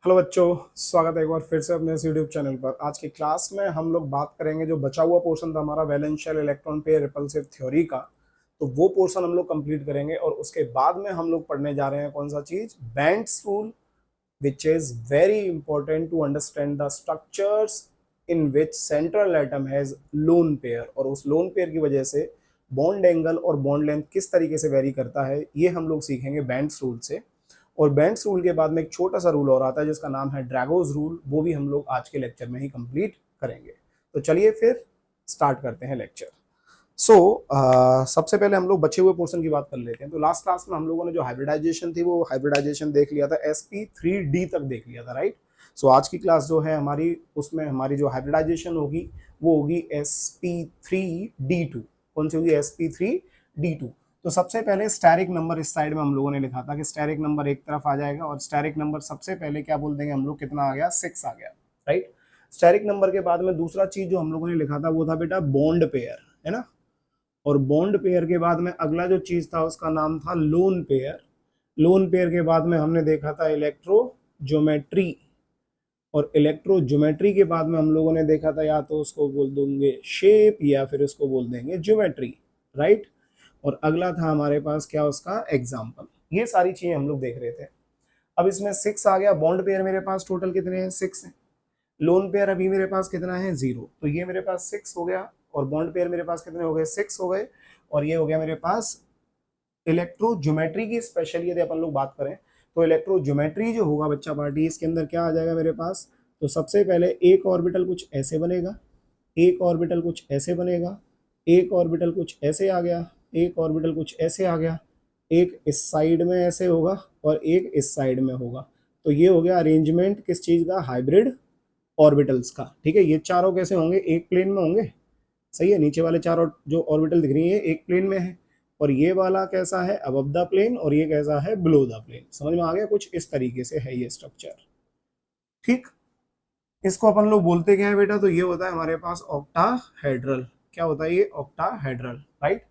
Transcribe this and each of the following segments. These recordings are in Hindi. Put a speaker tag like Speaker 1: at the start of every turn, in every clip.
Speaker 1: हेलो बच्चों, स्वागत है एक बार फिर से अपने इस यूट्यूब चैनल पर। आज की क्लास में हम लोग बात करेंगे जो बचा हुआ पोर्शन था हमारा वैलेंशियल इलेक्ट्रॉन पेयर रिपल्सिव थ्योरी का। तो वो पोर्शन हम लोग कंप्लीट करेंगे और उसके बाद में हम लोग पढ़ने जा रहे हैं कौन सा चीज, Bent's rule, which is very important to understand the structures in which central atom has lone pair। और उस लोन पेयर की वजह से बॉन्ड एंगल और बॉन्ड लेंथ किस तरीके से वेरी करता है, ये हम लोग सीखेंगे बेंट्स रूल से। और बेंट्स रूल के बाद में एक छोटा सा रूल और आता है जिसका नाम है ड्रैगोज रूल, वो भी हम लोग आज के लेक्चर में ही कंप्लीट करेंगे। तो चलिए फिर स्टार्ट करते हैं लेक्चर। सबसे पहले हम लोग बचे हुए पोर्शन की बात कर लेते हैं। तो लास्ट क्लास में हम लोगों ने जो हाइब्रिडाइजेशन थी वो हाइब्रिडाइजेशन देख लिया था, sp3d तक देख लिया था, राइट। आज की क्लास जो है हमारी, उसमें हमारी जो हाइब्रिडाइजेशन होगी वो होगी sp3d2। कौन सी होगी? sp3d2। तो सबसे पहले स्टेरिक नंबर इस साइड में हम लोगों ने लिखा था कि स्टेरिक नंबर एक तरफ आ जाएगा, और स्टेरिक नंबर सबसे पहले क्या बोल देंगे हम लोग, कितना आ गया? 6 आ गया, राइट। स्टेरिक नंबर के बाद में दूसरा चीज जो हम लोगों ने लिखा था वो था बेटा बॉन्ड पेयर, है ना। और बॉन्ड पेयर के बाद में अगला जो चीज था उसका नाम था लोन पेयर। लोन पेयर के बाद में हमने देखा था इलेक्ट्रोज्योमेट्री, और इलेक्ट्रोज्योमेट्री के बाद में हम लोगों ने देखा था या तो उसको बोल देंगे शेप या फिर उसको बोल देंगे ज्योमेट्री, राइट। और अगला था हमारे पास क्या, उसका एग्जाम्पल। ये सारी चीजें हम लोग देख रहे थे। अब इसमें 6 आ गया। बॉन्ड पेयर मेरे पास टोटल कितने हैं? 6 है। लोन पेयर अभी मेरे पास कितना है? 0। तो ये मेरे पास 6 हो गया। और बॉन्ड पेयर मेरे पास कितने हो गए? 6 हो गए। और ये हो गया मेरे पास इलेक्ट्रोज्योमेट्री की। स्पेशली यदि अपन लोग बात करें तो इलेक्ट्रोज्योमेट्री जो होगा बच्चा पार्टी, इसके अंदर क्या आ जाएगा मेरे पास? तो सबसे पहले एक ऑर्बिटल कुछ ऐसे बनेगा, एक ऑर्बिटल कुछ ऐसे बनेगा, एक ऑर्बिटल कुछ ऐसे आ गया, एक ऑर्बिटल कुछ ऐसे आ गया, एक इस साइड में ऐसे होगा और एक इस साइड में होगा। तो ये हो गया अरेंजमेंट किस चीज का? हाइब्रिड ऑर्बिटल्स का, ठीक है। ये चारों कैसे होंगे? एक प्लेन में होंगे, सही है। नीचे वाले चारों जो ऑर्बिटल दिख रही है एक प्लेन में है, और ये वाला कैसा है? अबव द प्लेन, और ये कैसा है? Below the plane. समझ में आ गया? कुछ इस तरीके से है ये स्ट्रक्चर, ठीक। इसको अपन लोग बोलते क्या है बेटा? तो ये होता है हमारे पास ऑक्टाहेड्रल। क्या होता है ये? Octahedral, right.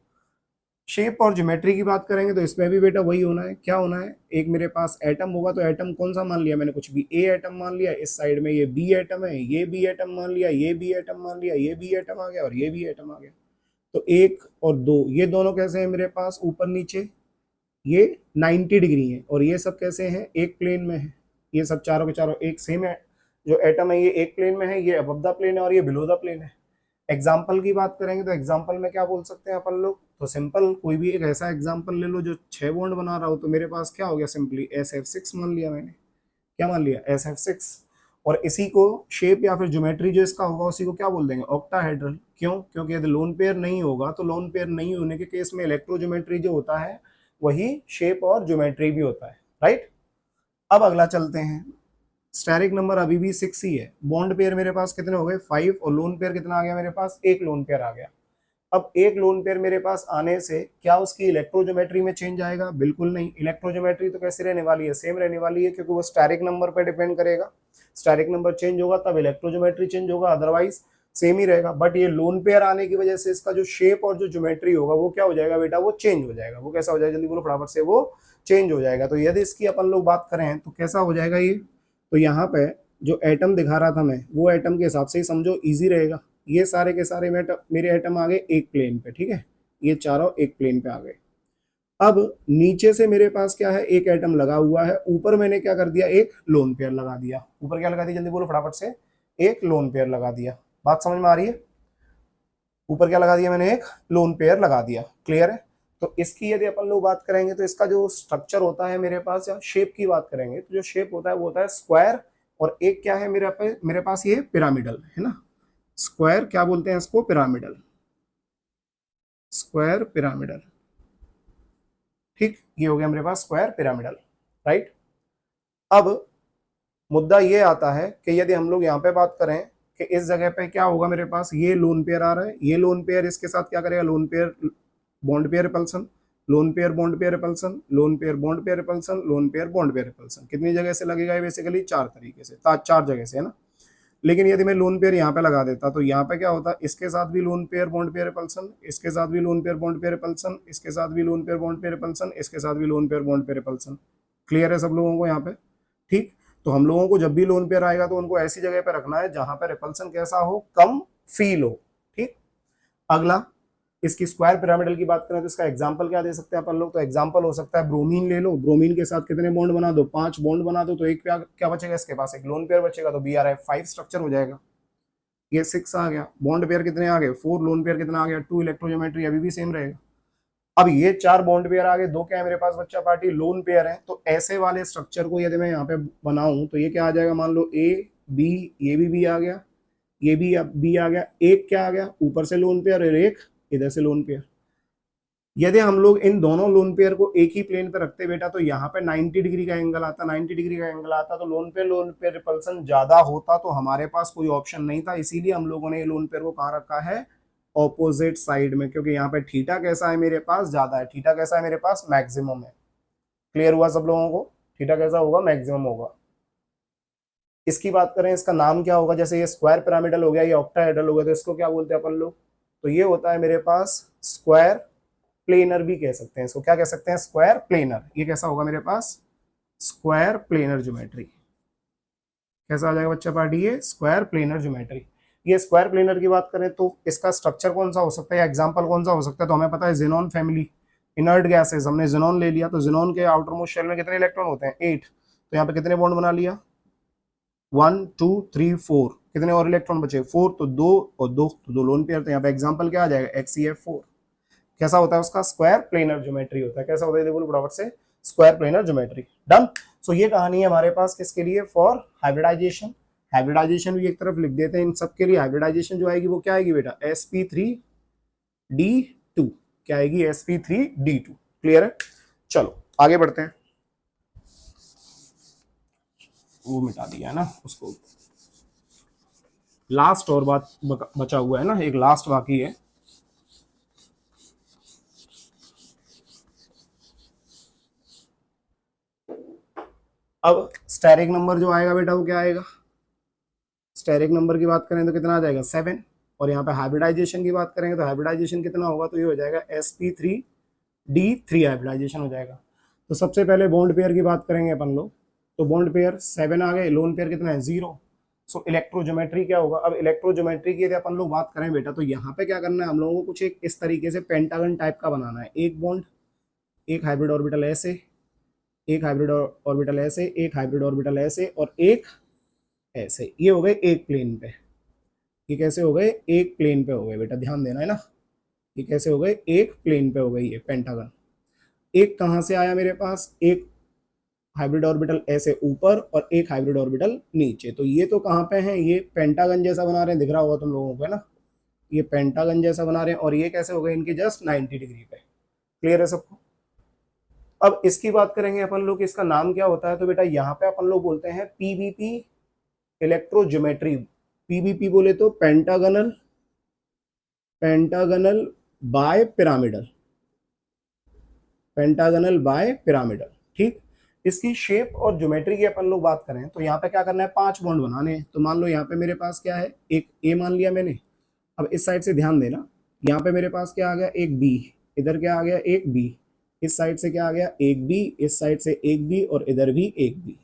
Speaker 1: शेप और ज्योमेट्री की बात करेंगे तो इसमें भी बेटा वही होना है। क्या होना है? एक मेरे पास एटम होगा, तो एटम कौन सा मान लिया मैंने? कुछ भी। ए एटम मान लिया, इस साइड में ये बी एटम है, ये बी एटम मान लिया, ये बी एटम मान लिया, ये बी एटम आ गया और ये भी एटम आ गया। तो एक और दो, ये दोनों कैसे हैं मेरे पास? ऊपर नीचे। ये 90 डिग्री है। और ये सब कैसे हैं? एक प्लेन में है। ये सब चारों के चारों एक सेम है। जो एटम है ये एक प्लेन में है, ये अबव द प्लेन है और ये बिलो द प्लेन है। एग्जाम्पल की बात करेंगे तो एग्जाम्पल में क्या बोल सकते हैं अपन लोग? तो सिंपल कोई भी एक ऐसा एग्जाम्पल ले लो जो 6 बॉन्ड बना रहा हो। तो मेरे पास क्या हो गया? सिंपली SF6 मान लिया मैंने। क्या मान लिया? SF6। और इसी को शेप या फिर ज्योमेट्री जो इसका होगा उसी को क्या बोल देंगे? ऑक्टाहेड्रल। क्यों? क्योंकि यदि लोन पेयर नहीं होगा तो लोन पेयर नहीं होने के केस में इलेक्ट्रोज्योमेट्री जो होता है वही शेप और ज्योमेट्री भी होता है, राइट। अब अगला चलते हैं। स्टेरिक नंबर अभी भी 6 ही है। बॉन्ड पेयर मेरे पास कितने हो गए? 5। और लोन पेयर कितना आ गया मेरे पास? एक लोन पेयर आ गया। अब एक लोन पेयर मेरे पास आने से क्या उसकी इलेक्ट्रोज्योमेट्री में चेंज आएगा? बिल्कुल नहीं। इलेक्ट्रोज्योमेट्री तो कैसे रहने वाली है? सेम रहने वाली है, क्योंकि वो स्टैरिक नंबर पर डिपेंड करेगा। स्टैरिक नंबर चेंज होगा तब इलेक्ट्रोज्योमेट्री चेंज होगा, अदरवाइज सेम ही रहेगा। बट ये लोन पेयर आने की वजह से इसका जो शेप और जो ज्योमेट्री होगा वो क्या हो जाएगा बेटा? वो चेंज हो जाएगा। वो कैसा हो जाएगा? जल्दी बोलो फटाफट से। वो चेंज हो जाएगा। तो यदि इसकी अपन लोग बात करें तो कैसा हो जाएगा ये? तो यहाँ पे जो एटम दिखा रहा था मैं, वो एटम के हिसाब से ही समझो, इजी रहेगा। ये सारे के सारे मेरे एटम आ गए एक प्लेन पे, ठीक है। ये चारों एक प्लेन पे आ गए। अब नीचे से मेरे पास क्या है? एक एटम लगा हुआ है। ऊपर मैंने क्या कर दिया? एक लोन पेयर लगा दिया। ऊपर क्या लगा दिया? जल्दी बोलो फटाफट से। एक लोन पेयर लगा दिया। बात समझ में आ रही है? ऊपर क्या लगा दिया मैंने? एक लोन पेयर लगा दिया। क्लियर है? तो इसकी यदि अपन लोग बात करेंगे तो इसका जो स्ट्रक्चर होता है मेरे पास, या शेप की बात करेंगे तो जो शेप होता है वो होता है स्क्वायर। और एक क्या है मेरे पास ये पिरामिडल है ना। स्क्वायर क्या बोलते हैं इसको? पिरामिडल। स्क्वायर पिरामिडल, ठीक। ये हो गया मेरे पास स्क्वायर पिरामिडल, राइट। अब मुद्दा ये आता है कि यदि हम लोग यहाँ पे बात करें कि इस जगह पे क्या होगा मेरे पास? ये लोन पेयर आ रहा है। ये लोन पेयर इसके साथ क्या करेगा? Lone pair bond pair repulsion, lone pair bond pair repulsion, lone pair bond pair repulsion, lone pair bond pair repulsion. कितनी जगह से लगेगा ये? बेसिकली 4 तरीके से, 4 जगह से, है ना। लेकिन यदि मैं लोन पेयर यहाँ पे लगा देता तो यहाँ पे क्या होता? इसके साथ भी lone pair bond pair repulsion, इसके साथ भी lone pair bond pair repulsion, इसके साथ भी lone pair bond pair repulsion, इसके साथ भी lone pair bond pair repulsion. Clear है सब लोगों को यहाँ पे? ठीक। तो हम लोगों को जब भी लोन पेयर आएगा तो उनको ऐसी जगह पे रखना है जहां पर रिपल्सन कैसा हो, कम फील हो। ठीक। अगला, इसकी स्क्वायर पिरामिडल की बात करें तो इसका एग्जांपल क्या दे सकते हैं अपन लोग, तो एग्जांपल हो सकता है ब्रोमीन ले लो, ब्रोमीन के साथ कितने बॉन्ड बना दो, 5 बॉन्ड बना दो, तो एक क्या क्या बचेगा इसके पास, एक लोन पेयर बचेगा, तो Br5 स्ट्रक्चर हो जाएगा। ये 6 आ गया, बॉन्ड पेयर कितने आ गए 4, लोन पेयर कितना आ गया 2, इलेक्ट्रोज्योमेट्री अभी भी सेम रहेगा। अब ये 4 बॉन्ड पेयर आ गए, 2 क्या है मेरे पास बच्चा पार्टी, लोन पेयर है। तो ऐसे वाले स्ट्रक्चर को यदि मैं यहाँ पे बनाऊं तो ये क्या आ जाएगा, मान लो ए बी, ये भी बी आ गया, ये भी बी आ गया, एक क्या आ गया ऊपर से लोन पेयर और एक इधर से लोन पेयर। यदि हम लोग इन दोनों लोन पेयर को एक ही प्लेन पे रखते बेटा तो यहाँ पे 90 डिग्री का एंगल आता, 90 डिग्री का एंगल आता, तो लोन पेयर रिपल्सन ज्यादा होता, तो हमारे पास कोई ऑप्शन नहीं था, इसीलिए हम लोगों ने ये लोन पेयर को कहाँ रखा है, ऑपोजिट साइड में, क्योंकि यहाँ पे थीटा कैसा है मेरे पास, ज्यादा है, थीटा कैसा है मेरे पास, मैक्सिमम है। क्लियर हुआ सब लोगों को, थीटा कैसा होगा, मैक्सिमम होगा। इसकी बात करें, इसका नाम क्या होगा, जैसे ये स्क्वायर पिरामिडल हो गया, ये ऑक्टाहेड्रल हो गया, तो इसको क्या बोलते हैं अपन लोग, तो ये होता है मेरे पास स्क्वायर प्लेनर भी कह सकते हैं इसको, क्या कह सकते हैं, स्क्वायर प्लेनर। ये कैसा होगा मेरे पास, स्क्वायर प्लेनर ज्योमेट्री। कैसा आ जाएगा बच्चा पार्टी, ये स्क्वायर प्लेनर ज्योमेट्री। ये स्क्वायर प्लेनर की बात करें तो इसका स्ट्रक्चर कौन सा हो सकता है या एग्जांपल कौन सा हो सकता है, तो हमें पता है जेनॉन फैमिली, इनर्ट गैसेस, हमने जेनॉन ले लिया, तो जेनॉन के आउटर मोस्ट शेल में कितने इलेक्ट्रॉन होते हैं 8, तो यहाँ पे कितने बॉन्ड बना लिया 1 2 3 4, कितने और इलेक्ट्रॉन बचे 4, तो 2 और 2, तो 2 लोन पेयर, तो यहाँ पे एग्जांपल क्या आ जाएगा HCF4। कैसा होता है उसका, स्क्वायर प्लेनर ज्योमेट्री होता है। कैसा होता है देखो फटाफट से, स्क्वायर प्लेनर ज्योमेट्री। डन। सो ये कहानी है हमारे पास किसके लिए, फॉर हाइब्रिडाइजेशन। हाइब्रिडाइजेशन भी एक तरफ लिख देते हैं, इन सब के लिए हाइब्रिडाइजेशन जो आएगी वो क्या आएगी बेटा, sp3d2, क्या आएगी sp3d2। क्लियर है, चलो आगे बढ़ते हैं। वो मिटा दिया है ना उसको, लास्ट और बात बचा हुआ है ना, एक लास्ट बाकी है। अब स्टेरिक नंबर जो आएगा बेटा वो क्या आएगा, स्टेरिक नंबर की बात करें तो कितना आ जाएगा 7, और यहाँ पे हाइब्रिडाइजेशन की बात करेंगे तो हाइब्रिडाइजेशन कितना होगा, तो ये हो जाएगा sp3d3 हाइब्रिडाइजेशन हो जाएगा। तो सबसे पहले बॉन्ड पेयर की बात करेंगे अपन लोग, तो बॉन्ड पेयर 7 आ गए, लोन पेयर कितना है 0। सो इलेक्ट्रोज्योमेट्री क्या होगा, अब इलेक्ट्रोज्योमेट्री की यदि अपन लोग बात करें बेटा तो यहाँ पे क्या करना है हम लोगों को, कुछ एक इस तरीके से पेंटागन टाइप का बनाना है, एक बॉन्ड, एक हाइब्रिड ऑर्बिटल ऐसे, एक हाइब्रिड ऑर्बिटल ऐसे, एक हाइब्रिड ऑर्बिटल ऐसे, और एक ऐसे। ये हो गए एक प्लेन पे, ये कैसे हो गए, एक प्लेन पे हो गए बेटा, ध्यान देना है ना, ये कैसे हो गए, एक प्लेन पे हो गई ये पेंटागन। एक कहाँ से आया मेरे पास, एक हाइब्रिड ऑर्बिटल ऐसे ऊपर और एक हाइब्रिड ऑर्बिटल नीचे, तो ये तो कहाँ पे है, ये पेंटागन जैसा बना रहे हैं, दिख रहा होगा तुम लोगों को है ना, ये पेंटागन जैसा बना रहे हैं, और ये कैसे हो गए इनके जस्ट 90 डिग्री पे। क्लियर है सबको। अब इसकी बात करेंगे अपन लोग, इसका नाम क्या होता है, तो बेटा यहाँ पे अपन लोग बोलते हैं पीबीपी इलेक्ट्रोज्योमेट्री। पीबीपी बोले तो pentagonal, pentagonal bipyramidal, pentagonal bipyramidal. ठीक। इसकी शेप और ज्योमेट्री की अपन लोग बात करें तो यहाँ पे क्या करना है, 5 बॉन्ड बनाने हैं। तो मान लो यहाँ पे मेरे पास क्या है, एक ए मान लिया मैंने। अब इस साइड से ध्यान देना, यहाँ पे मेरे पास क्या आ गया, एक बी, इधर क्या आ गया, एक बी, इस साइड से क्या आ गया, एक बी, इस साइड से एक बी, और इधर भी एक बी।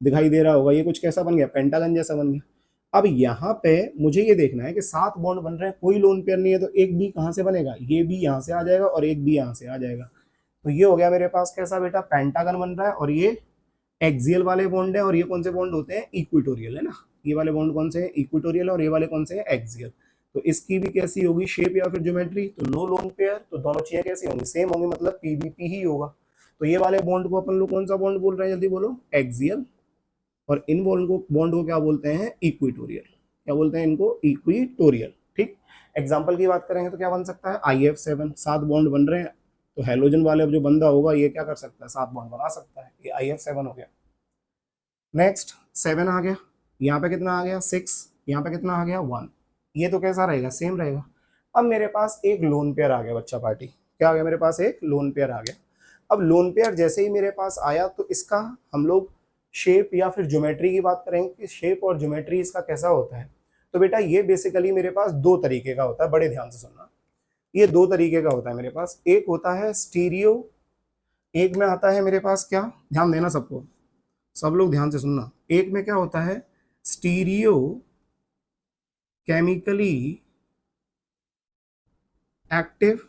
Speaker 1: दिखाई दे रहा होगा ये कुछ कैसा बन गया, पेंटागन जैसा बन गया। अब यहाँ पे मुझे ये देखना है कि 7 बॉन्ड बन रहे हैं, कोई लोन पेयर नहीं है, तो एक बी कहाँ से बनेगा, ये बी यहाँ से आ जाएगा और एक बी यहाँ से आ जाएगा। तो ये हो गया मेरे पास कैसा बेटा, पेंटागन बन रहा है, और ये एक्सियल वाले बॉन्ड है, और ये कौन से बॉन्ड होते हैं, इक्विटोरियल है ना। ये वाले बॉन्ड कौन से हैं, इक्विटोरियल, और ये वाले कौन से हैं, एक्सियल। तो इसकी भी कैसी होगी शेप या फिर ज्योमेट्री, तो नो लोन पेयर, तो दोनों चीजें कैसी होंगी, सेम होंगी, मतलब पीबीपी ही होगा। तो ये वाले बॉन्ड को अपन लोग कौन सा बॉन्ड बोल रहे हैं, जल्दी बोलो, एक्सियल। और इन बॉन्ड को क्या बोलते हैं, इक्विटोरियल। क्या बोलते हैं इनको, इक्विटोरियल। ठीक। एग्जाम्पल की बात करेंगे तो क्या बन सकता है, IF7, 7 बॉन्ड बन रहे हैं, तो हेलोजन वाले जो बंदा होगा ये क्या कर सकता है, 7 बॉन्ड बना सकता है, ये IF7 हो गया। नेक्स्ट 7 आ गया, यहाँ पे कितना आ गया 6, यहाँ पे कितना आ गया 1। ये तो कैसा रहेगा, सेम रहेगा। अब मेरे पास एक लोन पेयर आ गया बच्चा पार्टी, क्या आ गया मेरे पास, एक लोन पेयर आ गया। अब लोन पेयर जैसे ही मेरे पास आया तो इसका हम लोग शेप या फिर ज्योमेट्री की बात करेंगे कि शेप और ज्योमेट्री इसका कैसा होता है। तो बेटा ये बेसिकली मेरे पास 2 तरीके का होता है, बड़े ध्यान से सुनना। ये 2 तरीके का होता है मेरे पास, एक होता है स्टीरियो, एक में आता है मेरे पास क्या, ध्यान देना सबको, सब लोग ध्यान से सुनना। एक में क्या होता है, stereo chemically active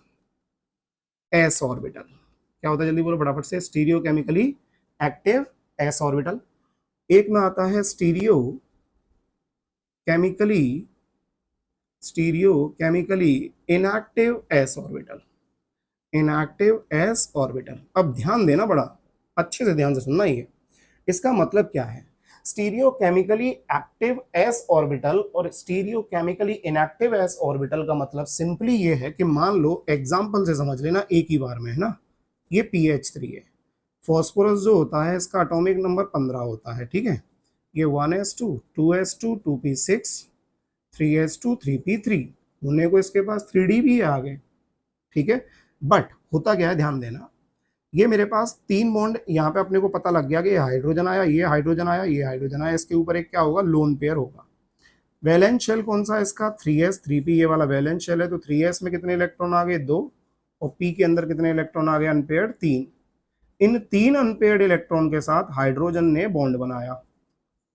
Speaker 1: S orbital. क्या होता है, जल्दी बोलो फटाफट से। Stereo chemically active S orbital. एक में आता है chemically stereo chemically inactive S orbital. Inactive S orbital. अब ध्यान देना, बड़ा अच्छे से ध्यान से सुनना। ये इसका मतलब क्या है, stereo chemically active S orbital और stereo chemically inactive S orbital का मतलब सिंपली ये है कि मान लो, एग्जांपल से समझ लेना एक ही बार में, है ना। ये PH3 है, फॉस्फोरस जो होता है इसका एटॉमिक नंबर 15 होता है, ठीक है। ये 1s2 2s2 2p6 3s2 3p3, होने को इसके पास 3D भी है आगे, ठीक है। बट होता क्या है, ध्यान देना, ये मेरे पास 3 बॉन्ड यहाँ पे अपने को पता लग गया कि ये हाइड्रोजन आया, ये हाइड्रोजन आया, ये हाइड्रोजन आया, इसके ऊपर एक क्या होगा, लोन पेयर होगा। वैलेंस शेल कौन सा है इसका, 3s 3p, ये वाला वैलेंस शेल है। तो 3s में कितने इलेक्ट्रॉन आ गए, 2, और p के अंदर कितने इलेक्ट्रॉन आ गए, अनपेयर्ड 3। इन 3 अनपेयर्ड इलेक्ट्रॉन के साथ हाइड्रोजन ने बॉन्ड बनाया,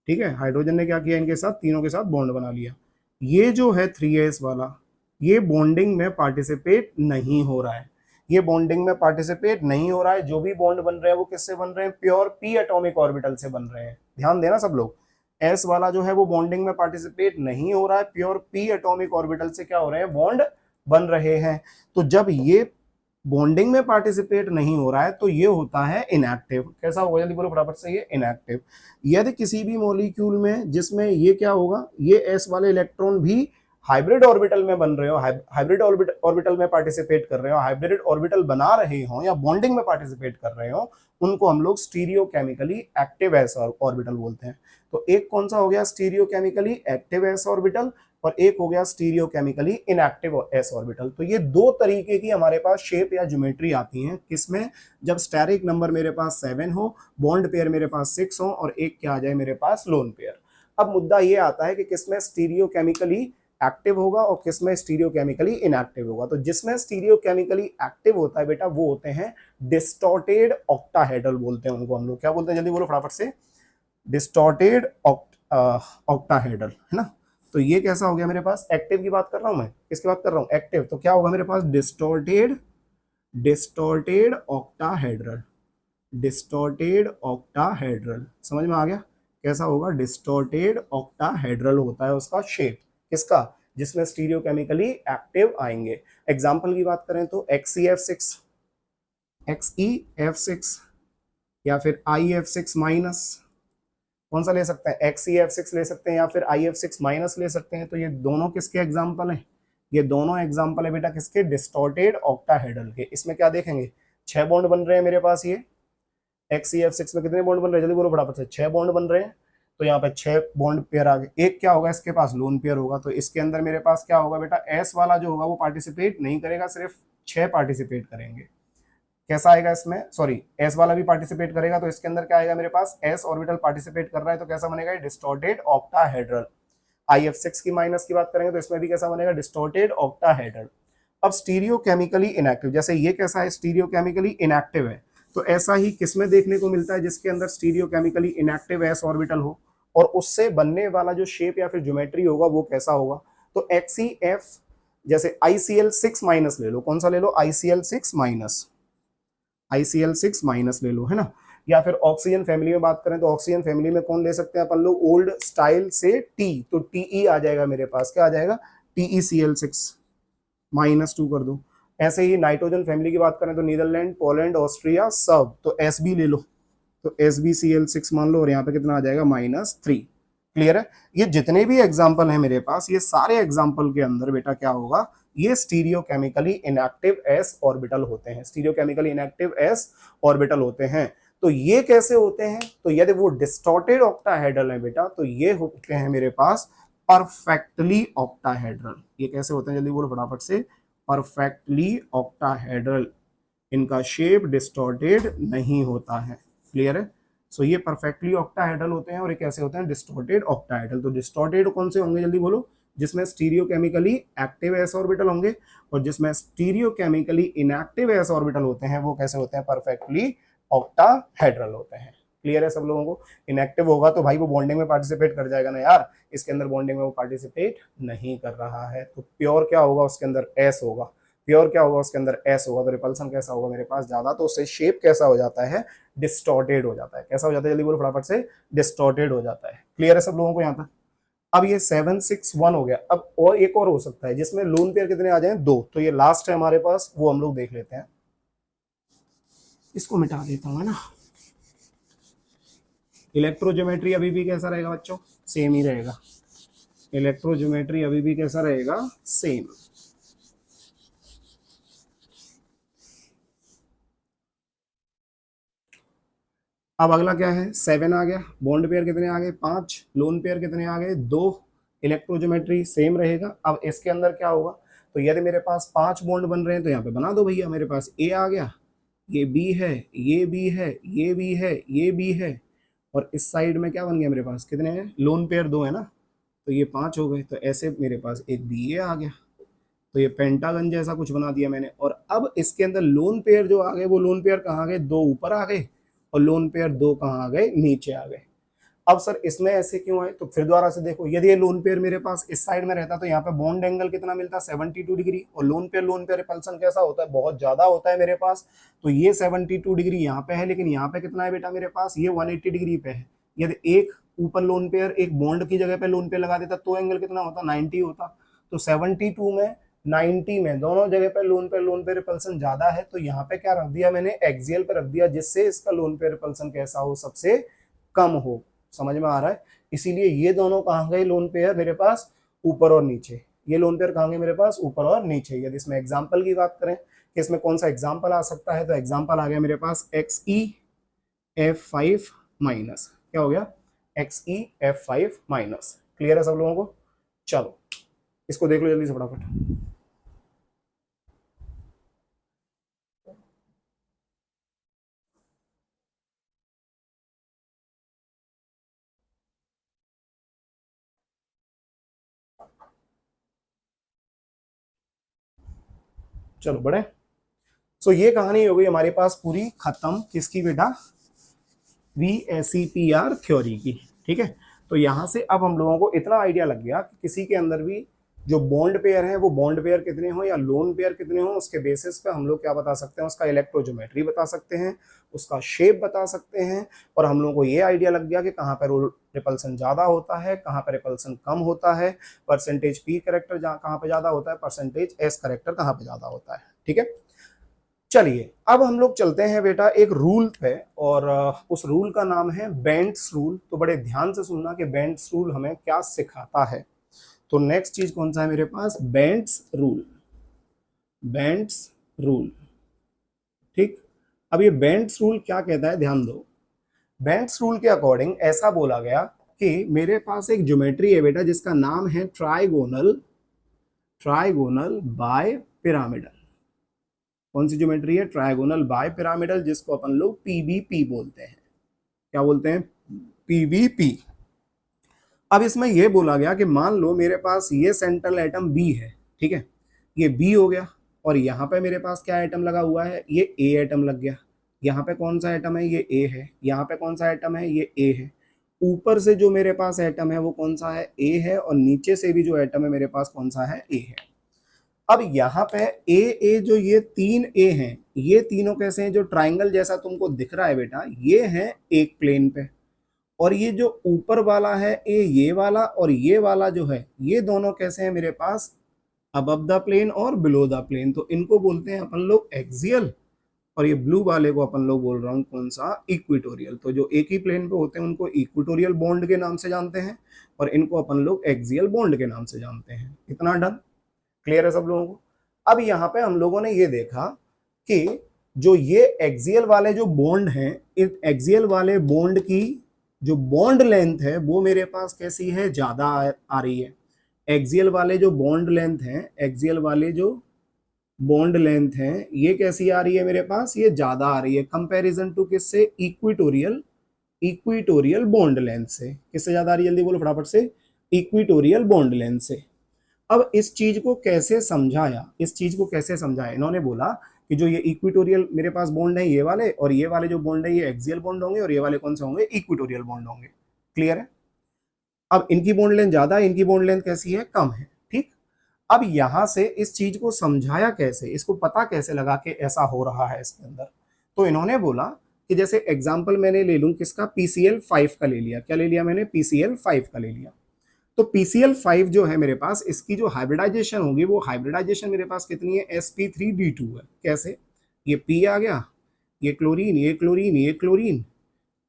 Speaker 1: ठीक है। हाइड्रोजन ने क्या किया, इनके साथ, तीनों के साथ बॉन्ड बना लिया। ये जो है 3s वाला, ये बॉन्डिंग में पार्टिसिपेट नहीं हो रहा है, ये बॉन्डिंग में पार्टिसिपेट नहीं हो रहा है। जो भी बॉन्ड बन रहे हैं वो किससे बन रहे हैं, प्योर p एटॉमिक ऑर्बिटल से बन रहे हैं। ध्यान देना सब लोग, s वाला जो है वो बॉन्डिंग में पार्टिसिपेट नहीं हो रहा है, प्योर p एटॉमिक ऑर्बिटल से क्या हो रहे हैं, बॉन्ड बन रहे हैं। तो जब ये बॉन्डिंग में पार्टिसिपेट नहीं हो रहा है तो ये होता है इनएक्टिव। कैसा होगा, जल्दी बोलो फटाफट से, ये इनएक्टिव। यदि किसी भी मॉलिक्यूल में जिसमें ये क्या होगा, ये s वाले इलेक्ट्रॉन भी हाइब्रिड ऑर्बिटल में बन रहे हो, हाइब्रिड ऑर्बिटल में पार्टिसिपेट कर रहे हो, हाइब्रिड ऑर्बिटल बना रहे हो या बॉन्डिंग में पार्टिसिपेट कर रहे हो, उनको हम लोग stereo chemically active S orbital बोलते हैं। तो एक कौन सा हो गया, stereo chemically active S orbital, और एक हो गया stereo chemically inactive S orbital. तो ये दो तरीके की हमारे पास शेप या ज्योमेट्री आती हैं, किसमें, जब स्टेरिक नंबर मेरे पास 7 हो, बॉन्ड पेयर मेरे पास 6 हो, और एक क्या आ जाए मेरे पास, लोन पेयर। अब मुद्दा ये आता है कि किसमें स्टीरियो केमिकली एक्टिव होगा और किसमें स्टीरियो केमिकली इनएक्टिव होगा। तो जिसमें स्टीरियो केमिकली एक्टिव होता है बेटा, वो होते हैं डिस्टॉर्टेड ऑक्टाहेड्रल बोलते हैं उनको हम लोग। क्या बोलते हैं, जल्दी बोलो फटाफट से, डिस्टॉर्टेड ऑक्टाहेड्रल, है ना। तो ये कैसा हो गया मेरे पास, एक्टिव की बात कर रहा हूं मैं, किसकी बात कर रहा हूं, एक्टिव। तो क्या होगा मेरे पास, डिस्टॉर्टेड ऑक्टाहेड्रल, डिस्टॉर्टेड ऑक्टाहेड्रल। समझ में आ गया कैसा होगा, डिस्टॉर्टेड ऑक्टाहेड्रल होता है उसका शेप, किसका, जिसमें स्टीरियो केमिकली एक्टिव आएंगे। एग्जांपल की बात करें तो XeF6, XeF6 या फिर IF6 माइनस, कौन सा ले सकते हैं, XeF6 ले सकते हैं या फिर IF6 माइनस ले सकते हैं। तो ये दोनों किसके एग्जाम्पल हैं, ये दोनों एग्जाम्पल है बेटा किसके, डिस्टॉर्टेड ऑक्टाहेड्रल के। इसमें क्या देखेंगे, 6 बॉन्ड बन रहे हैं मेरे पास। ये XeF6 में कितने बॉन्ड बन रहे हैं, जल्दी बोलो फटाफट से, 6 बॉन्ड बन रहे हैं। तो यहाँ पे 6 बॉन्ड पेयर आ गए। एक क्या होगा, इसके पास लोन पेयर होगा। तो इसके अंदर मेरे पास क्या होगा बेटा, S वाला जो होगा वो पार्टिसिपेट नहीं करेगा, सिर्फ 6 पार्टिसिपेट करेंगे। कैसा आएगा इसमें, सॉरी, S वाला भी पार्टिसिपेट करेगा। तो इसके अंदर क्या आएगा मेरे पास, S ऑर्बिटल पार्टिसिपेट कर रहा है, तो कैसा बनेगा, डिस्टॉर्टेड ऑक्टाहेड्रल। IF6 की माइनस की बात करेंगे तो इसमें भी कैसा बनेगा, डिस्टॉर्टेड ऑक्टाहेड्रल। अब स्टीरियो केमिकली इनएक्टिव, जैसे ये कैसा है, स्टीरियो केमिकली इनएक्टिव है, तो ऐसा ही किसमें देखने को मिलता है, जिसके अंदर stereo chemically inactive S orbital हो, और उससे बनने वाला जो शेप या फिर ज्योमेट्री होगा वो कैसा होगा। तो XeF, जैसे ICl6 माइनस ले लो, कौन सा ले लो, ICl6 माइनस, ICl6 माइनस ले लो, है ना। या फिर ऑक्सीजन फैमिली में बात करें तो ऑक्सीजन फैमिली में कौन ले सकते हैं अपन लोग, ओल्ड स्टाइल से T, तो TE आ जाएगा मेरे पास, क्या आ जाएगा, TeCl6 -2 कर दो। ऐसे ही नाइट्रोजन फैमिली की बात करें तो नीदरलैंड, पोलैंड, ऑस्ट्रिया, सब, तो SB ले लो, तो SbCl6 मान लो, और यहाँ पे कितना आ जाएगा, -3। क्लियर है। ये जितने भी एग्जाम्पल हैं मेरे पास, ये सारे एग्जाम्पल के अंदर बेटा क्या होगा, ये stereo chemically inactive S orbital होते हैं, stereo chemically inactive S orbital होते हैं। तो ये कैसे होते हैं, तो यदि वो डिस्टॉर्टेड ऑक्टाहेड्रल है बेटा, तो ये होते हैं मेरे पास परफेक्टली ऑक्टाहेड्रल। ये कैसे होते हैं, जल्दी बोलो फटाफट से, परफेक्टली ऑक्टाहेड्रल। इनका शेप डिस्टॉर्टेड नहीं होता है। क्लियर है। सो ये परफेक्टली ऑक्टाहेड्रल होते हैं, और ये कैसे होते हैं, डिस्टॉर्टेड ऑक्टाहेड्रल। तो डिस्टॉर्टेड कौन से होंगे, जल्दी बोलो, जिसमें stereo chemically active S orbital होंगे, और जिसमें stereo chemically inactive S orbital होते हैं वो कैसे होते हैं, परफेक्टली ऑक्टाहेड्रल होते हैं। क्लियर है सब लोगों को? इनएक्टिव होगा तो भाई वो बॉन्डिंग में पार्टिसिपेट कर जाएगा ना यार, इसके अंदर बॉन्डिंग में वो पार्टिसिपेट नहीं कर रहा है, तो प्योर क्या होगा उसके अंदर, एस होगा। प्योर क्या होगा उसके अंदर, एस होगा, तो रिपल्सन कैसा होगा मेरे पास, ज्यादा, तो उससे शेप कैसा हो जाता है, डिस्टॉर्टेड हो जाता है। कैसा हो जाता है, जल्दी बोलो फटाफट से, डिस्टॉर्टेड हो जाता है। क्लियर है सब लोगों को यहाँ तक? अब ये 761 हो गया। अब और एक और हो सकता है जिसमें लोन पेयर कितने आ जाए, 2, तो ये लास्ट है हमारे पास, वो हम लोग देख लेते हैं। इसको मिटा देता हूं, है ना। इलेक्ट्रोज्योमेट्री अभी भी कैसा रहेगा बच्चों, सेम ही रहेगा। इलेक्ट्रोज्योमेट्री अभी भी कैसा रहेगा, सेम। अब अगला क्या है, 7 आ गया, बॉन्ड पेयर कितने आ गए, 5, लोन पेयर कितने आ गए, 2, इलेक्ट्रोज्योमेट्री सेम रहेगा। अब इसके अंदर क्या होगा, तो यदि मेरे पास 5 बॉन्ड बन रहे हैं तो यहाँ पे बना दो भैया, मेरे पास ए आ गया, ये बी है, ये बी है, ये बी है, ये बी है, और इस साइड में क्या बन गया मेरे पास, कितने हैं, लोन पेयर 2 है ना, तो ये 5 हो गए, तो ऐसे मेरे पास एक बी ए आ गया, तो ये पेंटागन जैसा कुछ बना दिया मैंने। और अब इसके अंदर लोन पेयर जो आ गए, वो लोन पेयर कहाँ गए, 2 ऊपर आ गए, और लोन पेयर 2 कहाँ आ गए, नीचे आ गए। अब सर इसमें ऐसे क्यों है, तो फिर दोबारा से देखो, यदि ये लोन पेयर मेरे पास इस साइड में रहता तो यहाँ पे बॉन्ड एंगल कितना मिलता, 72 डिग्री, और लोन पेयर रिपल्सन कैसा होता है, बहुत ज्यादा होता है मेरे पास, तो ये 72 डिग्री यहाँ पे है, लेकिन यहाँ पे कितना है बेटा मेरे पास, ये 180 डिग्री पे है। यदि एक ऊपर लोन पेयर एक बॉन्ड की जगह पे लोन पेयर लगा देता तो एंगल कितना होता, 90 होता। तो 72 में 90 में दोनों जगह पे लोन पेयर रिपल्सन ज्यादा है, तो यहाँ पे क्या रख दिया मैंने, एक्सियल पे रख दिया, जिससे इसका लोन पेयर रिपल्सन कैसा हो, सबसे कम हो। समझ में आ रहा है? इसीलिए ये दोनों कहाँ गए लोन पेयर मेरे पास, ऊपर और नीचे। ये लोन पेयर कहाँ गए मेरे पास, ऊपर और नीचे। यदि इसमें एग्जाम्पल की बात करें कि इसमें कौन सा एग्जाम्पल आ सकता है, तो एग्जाम्पल आ गया मेरे पास XeF5 माइनस, क्या हो गया, XeF5 माइनस। क्लियर है सब लोगों को? चलो इसको देख लो जल्दी से फटाफट। चलो बड़े, सो ये कहानी हो गई हमारे पास पूरी खत्म, किसकी बेटा, VSEPR थ्योरी की। ठीक है, तो यहां से अब हम लोगों को इतना आइडिया लग गया कि किसी के अंदर भी जो बॉन्ड पेयर है वो बॉन्ड पेयर कितने हो या लोन पेयर कितने हो, उसके बेसिस पे हम लोग क्या बता सकते हैं, उसका इलेक्ट्रोज्योमेट्री बता सकते हैं, उसका शेप बता सकते हैं, और हम लोगों को ये आइडिया लग गया कि कहाँ पर रिपल्सन ज्यादा होता है, कहाँ पर रिपल्सन कम होता है, परसेंटेज पी करेक्टर कहाँ पे ज्यादा होता है, परसेंटेज एस करेक्टर कहाँ पे ज्यादा होता है। ठीक है, चलिए अब हम लोग चलते हैं बेटा एक रूल पे, और उस रूल का नाम है बेंट्स रूल। तो बड़े ध्यान से सुनना कि बेंट्स रूल हमें क्या सिखाता है। तो नेक्स्ट चीज कौन सा है मेरे पास, बेंट्स रूल। बेंट्स रूल, ठीक। अब ये बेंट्स रूल क्या कहता है, ध्यान दो। बेंट्स रूल के अकॉर्डिंग ऐसा बोला गया कि मेरे पास एक ज्योमेट्री है बेटा जिसका नाम है ट्राइगोनल, ट्राइगोनल बाय पिरामिडल। कौन सी ज्योमेट्री है, ट्राइगोनल बाय पिरामिडल, जिसको अपन लोग PBP बोलते हैं। क्या बोलते हैं, PBP। अब इसमें यह बोला गया कि मान लो मेरे पास ये सेंट्रल एटम B है, ठीक है, ये B हो गया, और यहाँ पे मेरे पास क्या एटम लगा हुआ है, ये A एटम लग गया। यहाँ पे कौन सा एटम है, ये A है। यहाँ पे कौन सा एटम है, ये A है। ऊपर से जो मेरे पास एटम है वो कौन सा है, A है, और नीचे से भी जो एटम है मेरे पास कौन सा है, A है। अब यहाँ पे ए जो ये 3 ए हैं, ये तीनों कैसे हैं, जो ट्राइंगल जैसा तुमको दिख रहा है बेटा, ये है एक प्लेन पे, और ये जो ऊपर वाला है ए, ये वाला और ये वाला जो है, ये दोनों कैसे हैं मेरे पास, अबव द प्लेन और बिलो द प्लेन। तो इनको बोलते हैं अपन लोग एक्सियल, और ये ब्लू वाले को अपन लोग बोल रहा हूँ कौन सा, इक्विटोरियल। तो जो एक ही प्लेन पे होते हैं उनको इक्विटोरियल बॉन्ड के नाम से जानते हैं, और इनको अपन लोग एक्सियल बॉन्ड के नाम से जानते हैं। इतना डन, क्लियर है सब लोगों को? अब यहाँ पे हम लोगों ने ये देखा कि जो ये एक्सियल वाले जो बॉन्ड हैं, इस एक्सियल वाले बॉन्ड की जो बॉन्ड लेंथ है वो मेरे पास कैसी है, ज्यादा आ रही है। एक्सियल वाले जो बॉन्ड लेंथ है, एक्सियल वाले जो बॉन्ड लेंथ है, ये कैसी आ रही है मेरे पास, ये ज्यादा आ रही है कंपैरिजन टू किससे, इक्विटोरियल, इक्विटोरियल बॉन्ड लेंथ से। किससे ज्यादा आ रही है, जल्दी बोलो फटाफट से, इक्विटोरियल बॉन्ड लेंथ से। अब इस चीज को कैसे समझाया, इस चीज को कैसे समझाया, इन्होंने बोला कि जो ये इक्विटोरियल मेरे पास बॉन्ड है ये वाले, और ये वाले जो बॉन्ड है ये एक्सियल बॉन्ड होंगे, और ये वाले कौन से होंगे, इक्विटोरियल बॉन्ड होंगे। क्लियर है? अब इनकी बॉन्ड लेंथ ज्यादा है, इनकी बॉन्ड लेंथ कैसी है, कम है। ठीक, अब यहां से इस चीज को समझाया कैसे, इसको पता कैसे लगा कि ऐसा हो रहा है इसके अंदर। तो इन्होंने बोला कि जैसे एग्जाम्पल मैंने ले लूं किसका, PCl5 का ले लिया। क्या ले लिया मैंने, PCl5 का ले लिया। तो PCl5 जो है मेरे पास, इसकी जो हाइब्रिडाइजेशन होगी वो हाइब्रिडाइजेशन मेरे पास कितनी है, sp3d2 है। कैसे, ये P आ गया, ये क्लोरीन, ये क्लोरीन, ये क्लोरीन,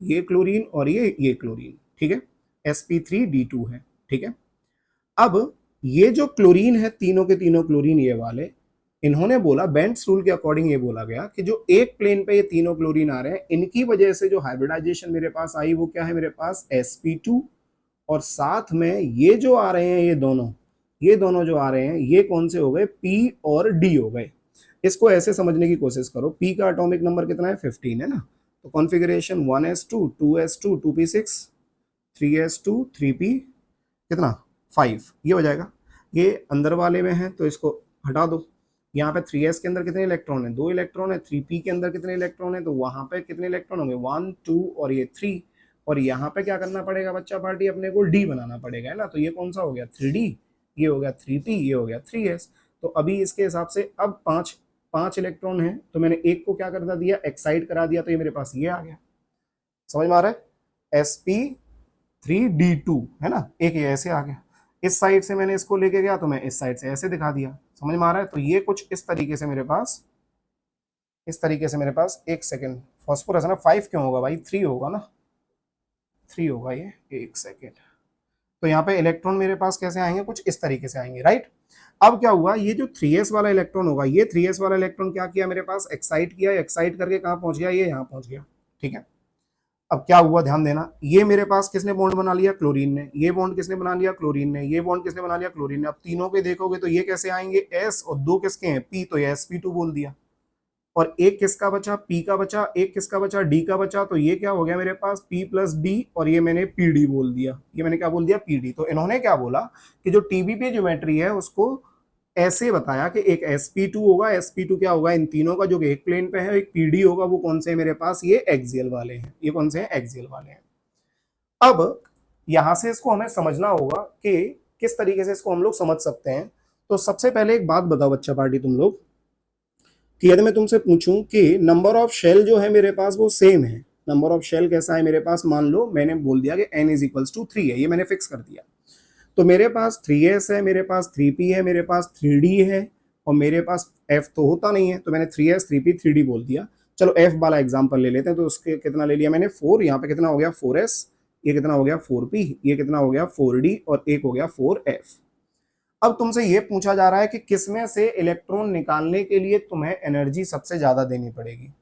Speaker 1: ये क्लोरीन, और ये क्लोरीन। ठीक है, sp3d2 है। ठीक है, अब ये जो क्लोरीन है, तीनों के तीनों क्लोरीन ये वाले, इन्होंने बोला बेंट्स रूल के अकॉर्डिंग ये बोला गया कि जो एक प्लेन पे ये तीनों क्लोरीन आ रहे हैं, इनकी वजह से जो हाइब्रिडाइजेशन मेरे पास आई वो क्या है मेरे पास, sp2, और साथ में ये जो आ रहे हैं ये दोनों जो आ रहे हैं ये कौन से हो गए, P और D हो गए। इसको ऐसे समझने की कोशिश करो, P का एटॉमिक नंबर कितना है, 15 है ना। तो configuration 1s2 2s2 2p6 3s2 3p कितना 5, ये हो जाएगा। ये अंदर वाले में है तो इसको हटा दो। यहाँ पे 3s के अंदर कितने इलेक्ट्रॉन है, 2 इलेक्ट्रॉन है। 3p के अंदर कितने इलेक्ट्रॉन है, तो वहां पे कितने इलेक्ट्रॉन होंगे, 1 2 और ये 3। और यहाँ पे क्या करना पड़ेगा बच्चा पार्टी, अपने को D बनाना पड़ेगा, है ना। तो ये कौन सा हो गया, 3D, ये हो गया 3p, ये हो गया 3s। तो अभी इसके हिसाब से अब पांच इलेक्ट्रॉन है, तो मैंने एक को क्या कर दिया, एक्साइट करा दिया, तो ये मेरे पास ये आ गया। समझ में आ रहा है, sp3d2 है ना, एक ये ऐसे आ गया। इस साइड से मैंने इसको लेके गया तो मैं इस साइड से ऐसे दिखा दिया। समझ में आ रहा है, तो ये कुछ इस तरीके से मेरे पास, इस तरीके से मेरे पास, एक सेकेंड, फॉस्फोरस है ना, 5 क्यों होगा भाई, 3 होगा ना, 3 होगा ये, एक सेकेंड। तो यहाँ पे इलेक्ट्रॉन मेरे पास कैसे आएंगे, कुछ इस तरीके से आएंगे, राइट। अब क्या हुआ, ये जो 3s वाला इलेक्ट्रॉन होगा, ये 3s वाला इलेक्ट्रॉन क्या किया मेरे पास, एक्साइट किया, एक्साइट करके कहाँ पहुंच गया, ये यहाँ पहुंच गया। ठीक है, अब क्या हुआ ध्यान देना, ये मेरे पास किसने बॉन्ड बना लिया, क्लोरीन ने। ये बॉन्ड किसने बना लिया, क्लोरीन ने। ये बॉन्ड किसने बना लिया, क्लोरीन ने। अब तीनों के देखोगे तो ये कैसे आएंगे, S, और दो किसके हैं, P, तो ये sp2 बोल दिया। और एक किसका बचा, P का बचा, एक किसका बचा, D का बचा, तो ये क्या हो गया मेरे पास, P प्लस D, और ये मैंने PD बोल दिया। ये मैंने क्या बोल दिया, PD। तो इन्होंने क्या बोला कि जो TBP ज्योमेट्री है उसको ऐसे बताया कि एक sp2 होगा, sp2 क्या होगा, इन तीनों का जो एक प्लेन पे है, एक PD होगा, वो कौन से मेरे पास, ये एक्सियल वाले हैं। ये कौन से हैं, एक्सियल वाले हैं। अब यहां से इसको हमें समझना होगा कि किस तरीके से इसको हम लोग समझ सकते हैं। तो सबसे पहले एक बात बताओ बच्चा पार्टी तुम लोग, कि यदि मैं तुमसे पूछूं कि नंबर ऑफ शेल जो है मेरे पास वो सेम है, नंबर ऑफ शेल कैसा है मेरे पास, मान लो मैंने बोल दिया कि n इज इक्वल्स टू 3 है, ये मैंने फिक्स कर दिया। तो मेरे पास 3s है, मेरे पास 3p है, मेरे पास 3d है, और मेरे पास f तो होता नहीं है, तो मैंने 3s 3p 3d बोल दिया। चलो f वाला एग्जांपल ले लेते हैं। तो उसके कितना ले लिया मैंने, 4। यहाँ पे कितना हो गया, 4s, ये कितना हो गया 4p, ये कितना हो गया 4d, और एक हो गया 4f। अब तुमसे ये पूछा जा रहा है कि किसमें से इलेक्ट्रॉन निकालने के लिए तुम्हें एनर्जी सबसे ज्यादा देनी पड़ेगी,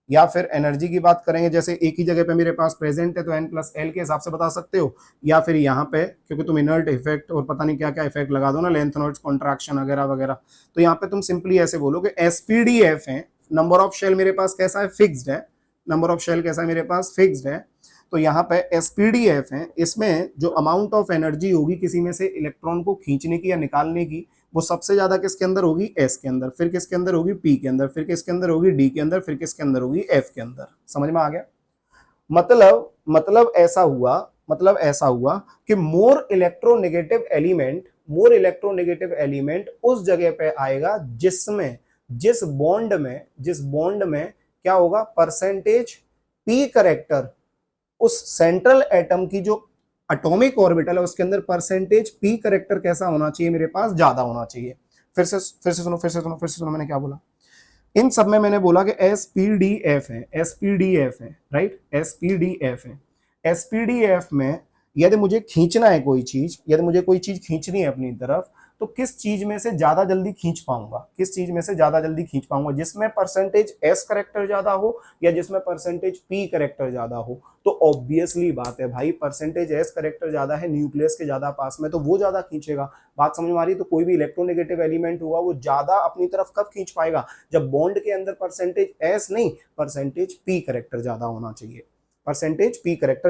Speaker 1: या फिर एनर्जी की बात करेंगे, जैसे एक ही जगह पे मेरे पास प्रेजेंट है तो n प्लस एल के हिसाब से बता सकते हो, या फिर यहाँ पे क्योंकि तुम इनर्ट इफेक्ट और पता नहीं क्या क्या इफेक्ट लगा दो ना, लेंथ नोट्स कॉन्ट्रैक्शन वगैरह वगैरह, तो यहाँ पे तुम सिंपली ऐसे बोलो कि SPDF है, नंबर ऑफ शेल मेरे पास कैसा है, फिक्स्ड है। नंबर ऑफ शेल कैसा है मेरे पास, फिक्स्ड है। तो यहाँ पे SPDF है, इसमें जो अमाउंट ऑफ एनर्जी होगी किसी में से इलेक्ट्रॉन को खींचने की या निकालने की, वो सबसे ज्यादा किसके अंदर होगी, S के अंदर, फिर किसके अंदर होगी, P के अंदर, फिर किसके अंदर होगी, D के अंदर, फिर किसके अंदर होगी, F के अंदर। समझ में आ गया। मतलब ऐसा हुआ कि मोर इलेक्ट्रोनेगेटिव एलिमेंट उस जगह पे आएगा जिसमें, जिस बॉन्ड में क्या होगा, परसेंटेज P करेक्टर, उस सेंट्रल एटम की जो एटॉमिक ऑर्बिटल है उसके अंदर परसेंटेज P करेक्टर कैसा होना चाहिए मेरे पास, ज्यादा होना चाहिए। फिर से सुनो मैंने क्या बोला। इन सब में मैंने बोला कि SPDF है, राइट, SPDF में यदि मुझे खींचना है कोई चीज, यदि मुझे कोई चीज खींचनी है अपनी तरफ, तो किस चीज में से ज्यादा जल्दी खींच पाऊंगा, जिसमें परसेंटेज S करेक्टर ज्यादा हो या जिसमें परसेंटेज P करेक्टर ज्यादा हो। तो ऑब्वियसली बात है भाई, परसेंटेज S करेक्टर ज्यादा है न्यूक्लियस के ज्यादा पास में, तो वो ज्यादा खींचेगा। बात समझ में आ रही है। तो कोई भी इलेक्ट्रोनेगेटिव एलिमेंट होगा वो ज्यादा अपनी तरफ कब खींच पाएगा, जब बॉन्ड के अंदर परसेंटेज S नहीं, परसेंटेज P करेक्टर